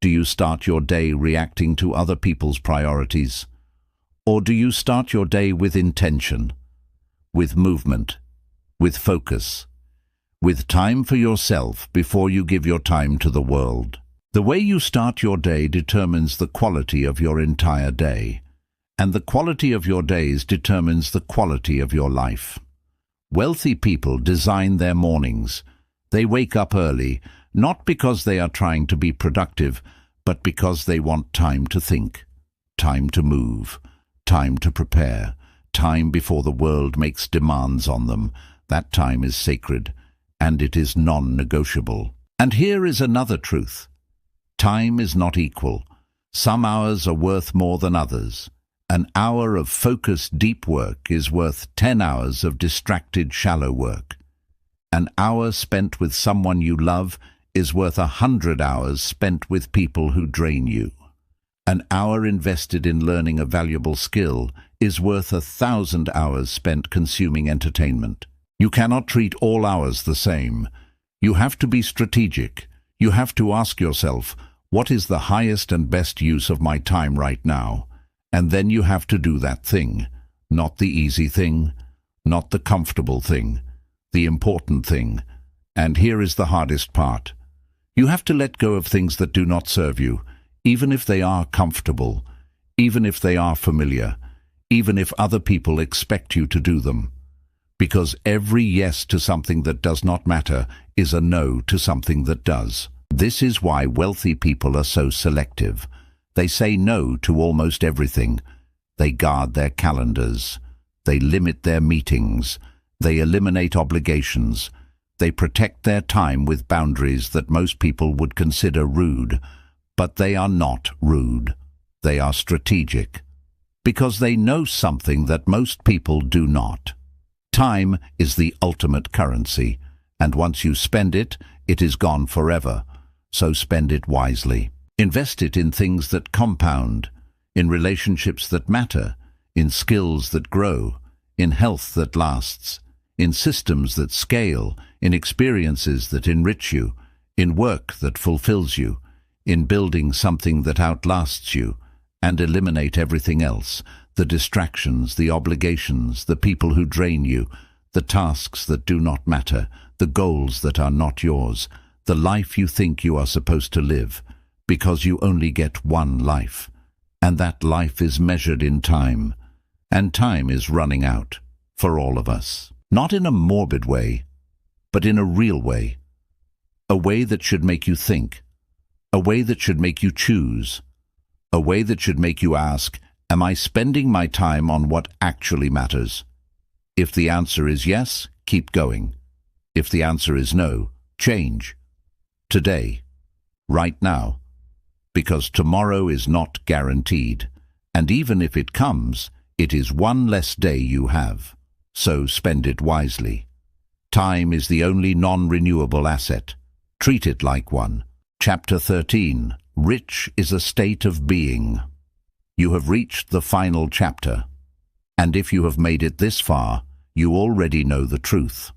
Do you start your day reacting to other people's priorities? Or do you start your day with intention, with movement, with focus, with time for yourself before you give your time to the world? The way you start your day determines the quality of your entire day, and the quality of your days determines the quality of your life. Wealthy people design their mornings. They wake up early, not because they are trying to be productive, but because they want time to think, time to move, time to prepare, time before the world makes demands on them. That time is sacred, and it is non-negotiable. And here is another truth. Time is not equal. Some hours are worth more than others. An hour of focused deep work is worth 10 hours of distracted shallow work. An hour spent with someone you love is worth 100 hours spent with people who drain you. An hour invested in learning a valuable skill is worth 1,000 hours spent consuming entertainment. You cannot treat all hours the same. You have to be strategic. You have to ask yourself, what is the highest and best use of my time right now? And then you have to do that thing, not the easy thing, not the comfortable thing, the important thing. And here is the hardest part. You have to let go of things that do not serve you, even if they are comfortable, even if they are familiar, even if other people expect you to do them. Because every yes to something that does not matter is a no to something that does. This is why wealthy people are so selective. They say no to almost everything. They guard their calendars. They limit their meetings. They eliminate obligations. They protect their time with boundaries that most people would consider rude. But they are not rude. They are strategic. Because they know something that most people do not. Time is the ultimate currency, and once you spend it, it is gone forever. So spend it wisely. Invest it in things that compound, in relationships that matter, in skills that grow, in health that lasts, in systems that scale, in experiences that enrich you, in work that fulfills you, in building something that outlasts you, and eliminate everything else, the distractions, the obligations, the people who drain you, the tasks that do not matter, the goals that are not yours, the life you think you are supposed to live, because you only get one life, and that life is measured in time, and time is running out for all of us. Not in a morbid way, but in a real way, a way that should make you think, a way that should make you choose, a way that should make you ask, am I spending my time on what actually matters? If the answer is yes, keep going. If the answer is no, change. Today, right now, because tomorrow is not guaranteed, and even if it comes, it is one less day you have, so spend it wisely. Time is the only non-renewable asset. Treat it like one. Chapter 13. Rich is a state of being. You have reached the final chapter, and if you have made it this far, you already know the truth.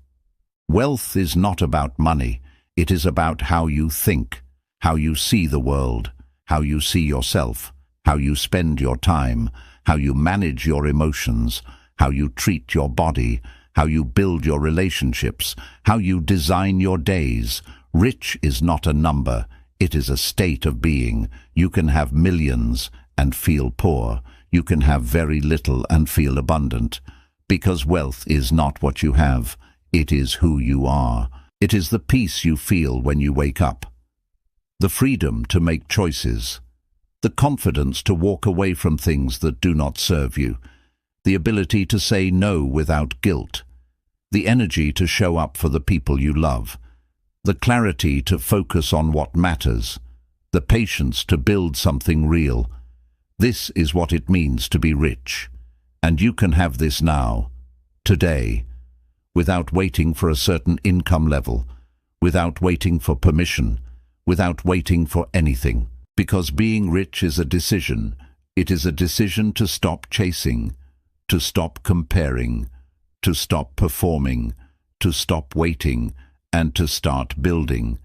Wealth is not about money. It is about how you think, how you see the world, how you see yourself, how you spend your time, how you manage your emotions, how you treat your body, how you build your relationships, how you design your days. Rich is not a number. It is a state of being. You can have millions and feel poor. You can have very little and feel abundant. Because wealth is not what you have. It is who you are. It is the peace you feel when you wake up, the freedom to make choices, the confidence to walk away from things that do not serve you, the ability to say no without guilt, the energy to show up for the people you love, the clarity to focus on what matters, the patience to build something real. This is what it means to be rich. And you can have this now, today, without waiting for a certain income level, without waiting for permission, without waiting for anything. Because being rich is a decision. It is a decision to stop chasing, to stop comparing, to stop performing, to stop waiting, and to start building,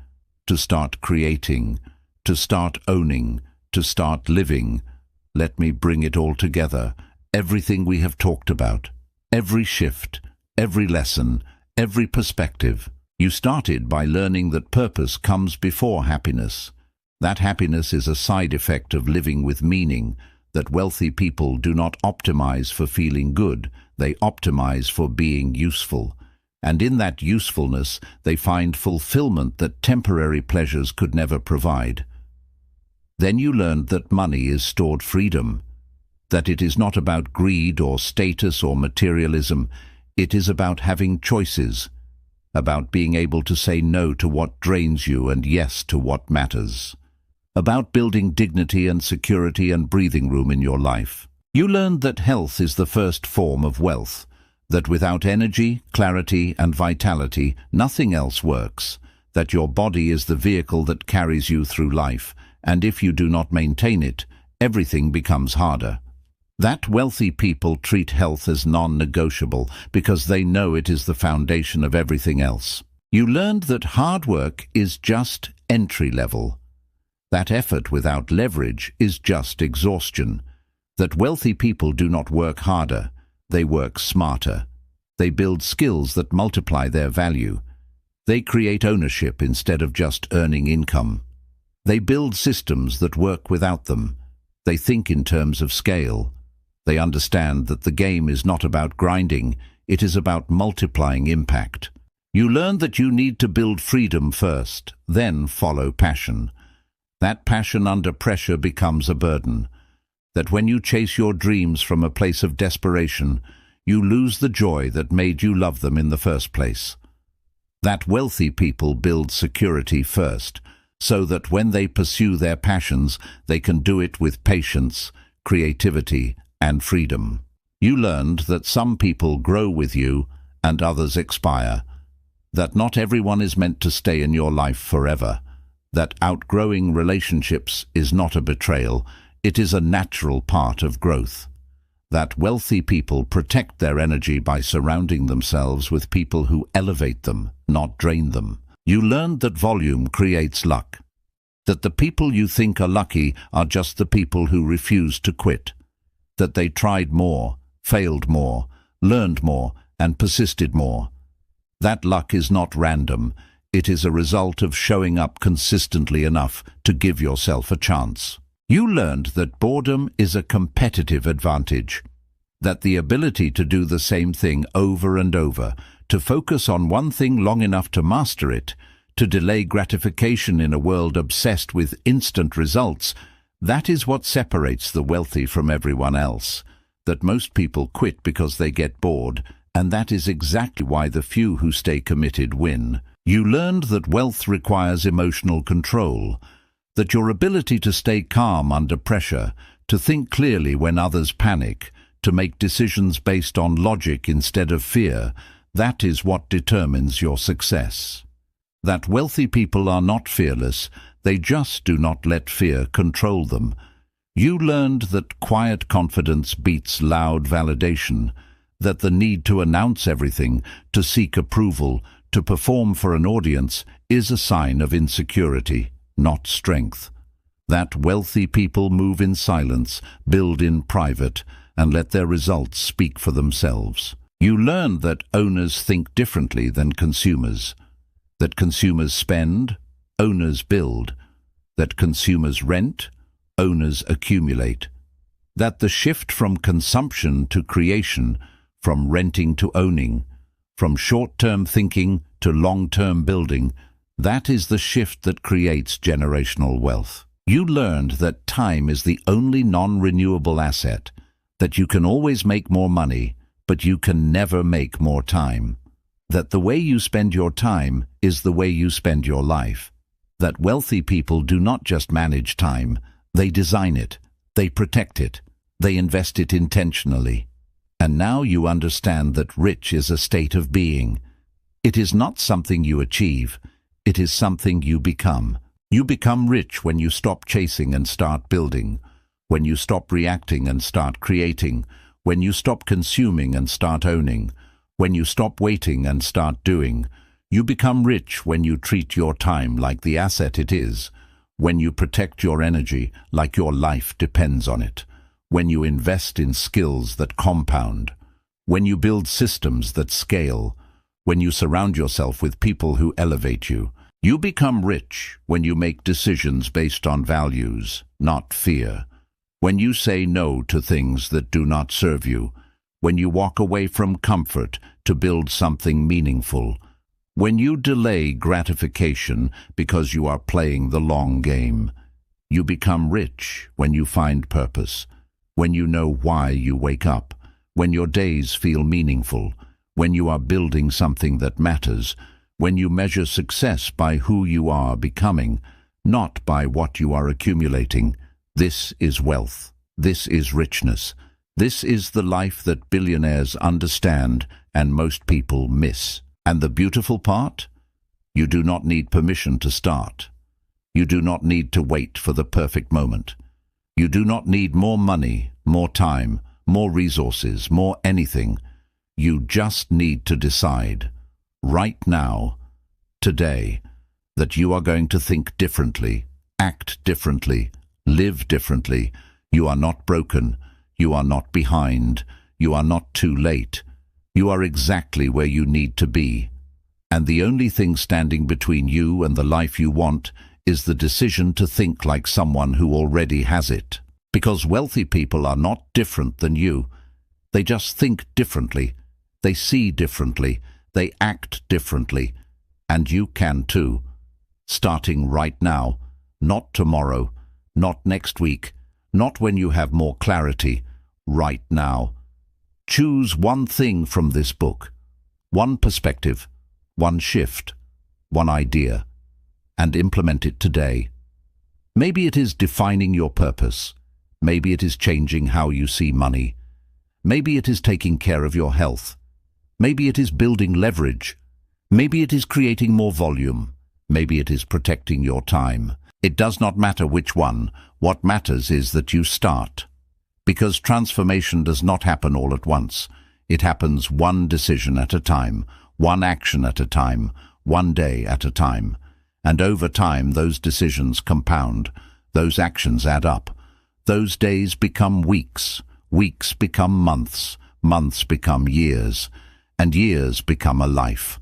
to start creating, to start owning, to start living. Let me bring it all together. Everything we have talked about, every shift, every lesson, every perspective. You started by learning that purpose comes before happiness. That happiness is a side effect of living with meaning, that wealthy people do not optimize for feeling good, they optimize for being useful. And in that usefulness, they find fulfillment that temporary pleasures could never provide. Then you learned that money is stored freedom, that it is not about greed or status or materialism. It is about having choices, about being able to say no to what drains you and yes to what matters, about building dignity and security and breathing room in your life. You learned that health is the first form of wealth, that without energy, clarity and vitality, nothing else works, that your body is the vehicle that carries you through life, and if you do not maintain it, everything becomes harder. That wealthy people treat health as non-negotiable because they know it is the foundation of everything else. You learned that hard work is just entry level, that effort without leverage is just exhaustion, that wealthy people do not work harder, they work smarter. They build skills that multiply their value. They create ownership instead of just earning income. They build systems that work without them. They think in terms of scale. They understand that the game is not about grinding, it is about multiplying impact. You learn that you need to build freedom first, then follow passion. That passion under pressure becomes a burden. That when you chase your dreams from a place of desperation, you lose the joy that made you love them in the first place. That wealthy people build security first, so that when they pursue their passions, they can do it with patience, creativity, and freedom. You learned that some people grow with you and others expire, that not everyone is meant to stay in your life forever, that outgrowing relationships is not a betrayal, it is a natural part of growth, that wealthy people protect their energy by surrounding themselves with people who elevate them, not drain them. You learned that volume creates luck, that the people you think are lucky are just the people who refuse to quit, that they tried more, failed more, learned more, and persisted more. That luck is not random, it is a result of showing up consistently enough to give yourself a chance. You learned that boredom is a competitive advantage, that the ability to do the same thing over and over, to focus on one thing long enough to master it, to delay gratification in a world obsessed with instant results, that is what separates the wealthy from everyone else, that most people quit because they get bored, and that is exactly why the few who stay committed win. You learned that wealth requires emotional control, that your ability to stay calm under pressure, to think clearly when others panic, to make decisions based on logic instead of fear, that is what determines your success. That wealthy people are not fearless, they just do not let fear control them. You learned that quiet confidence beats loud validation, that the need to announce everything, to seek approval, to perform for an audience is a sign of insecurity, not strength. That wealthy people move in silence, build in private, and let their results speak for themselves. You learned that owners think differently than consumers, that consumers spend, owners build, that consumers rent, owners accumulate, that the shift from consumption to creation, from renting to owning, from short-term thinking to long-term building, that is the shift that creates generational wealth. You learned that time is the only non-renewable asset, that you can always make more money, but you can never make more time. That the way you spend your time is the way you spend your life. That wealthy people do not just manage time, they design it, they protect it, they invest it intentionally. And now you understand that rich is a state of being. It is not something you achieve, it is something you become. You become rich when you stop chasing and start building, when you stop reacting and start creating, when you stop consuming and start owning, when you stop waiting and start doing. You become rich when you treat your time like the asset it is, when you protect your energy like your life depends on it, when you invest in skills that compound, when you build systems that scale, when you surround yourself with people who elevate you. You become rich when you make decisions based on values, not fear. When you say no to things that do not serve you. When you walk away from comfort to build something meaningful. When you delay gratification because you are playing the long game. You become rich when you find purpose. When you know why you wake up. When your days feel meaningful. When you are building something that matters. When you measure success by who you are becoming, not by what you are accumulating. This is wealth. This is richness. This is the life that billionaires understand and most people miss. And the beautiful part? You do not need permission to start. You do not need to wait for the perfect moment. You do not need more money, more time, more resources, more anything. You just need to decide. Right now, today, that you are going to think differently, act differently, live differently. You are not broken, you are not behind, you are not too late. You are exactly where you need to be. And the only thing standing between you and the life you want is the decision to think like someone who already has it. Because wealthy people are not different than you. They just think differently. They see differently. They act differently. And you can too. Starting right now, not tomorrow, not next week, not when you have more clarity, right now. Choose one thing from this book, one perspective, one shift, one idea, and implement it today. Maybe it is defining your purpose. Maybe it is changing how you see money. Maybe it is taking care of your health. Maybe it is building leverage. Maybe it is creating more volume. Maybe it is protecting your time. It does not matter which one. What matters is that you start. Because transformation does not happen all at once. It happens one decision at a time, one action at a time, one day at a time. And over time, those decisions compound. Those actions add up. Those days become weeks. Weeks become months. Months become years. And years become a life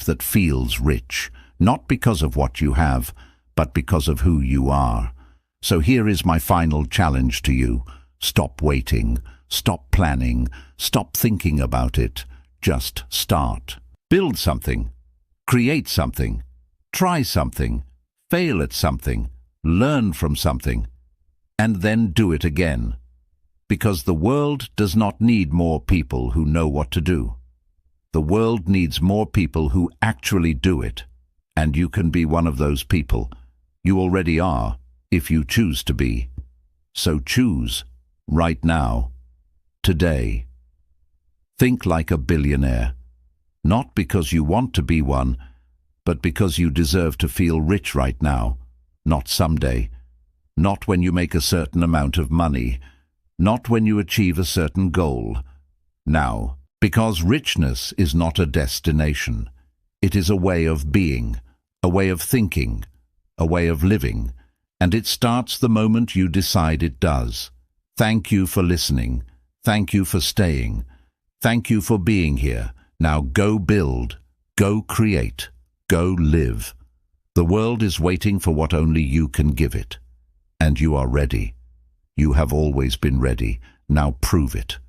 that feels rich, not because of what you have, but because of who you are. So here is my final challenge to you. Stop waiting, stop planning, stop thinking about it. Just start. Build something, create something, try something, fail at something, learn from something, and then do it again. Because the world does not need more people who know what to do. The world needs more people who actually do it, and you can be one of those people. You already are, if you choose to be. So choose, right now, today. Think like a billionaire, not because you want to be one, but because you deserve to feel rich right now, not someday, not when you make a certain amount of money, not when you achieve a certain goal. Now. Because richness is not a destination. It is a way of being, a way of thinking, a way of living, and it starts the moment you decide it does. Thank you for listening. Thank you for staying. Thank you for being here. Now go build, go create, go live. The world is waiting for what only you can give it. And you are ready. You have always been ready. Now prove it.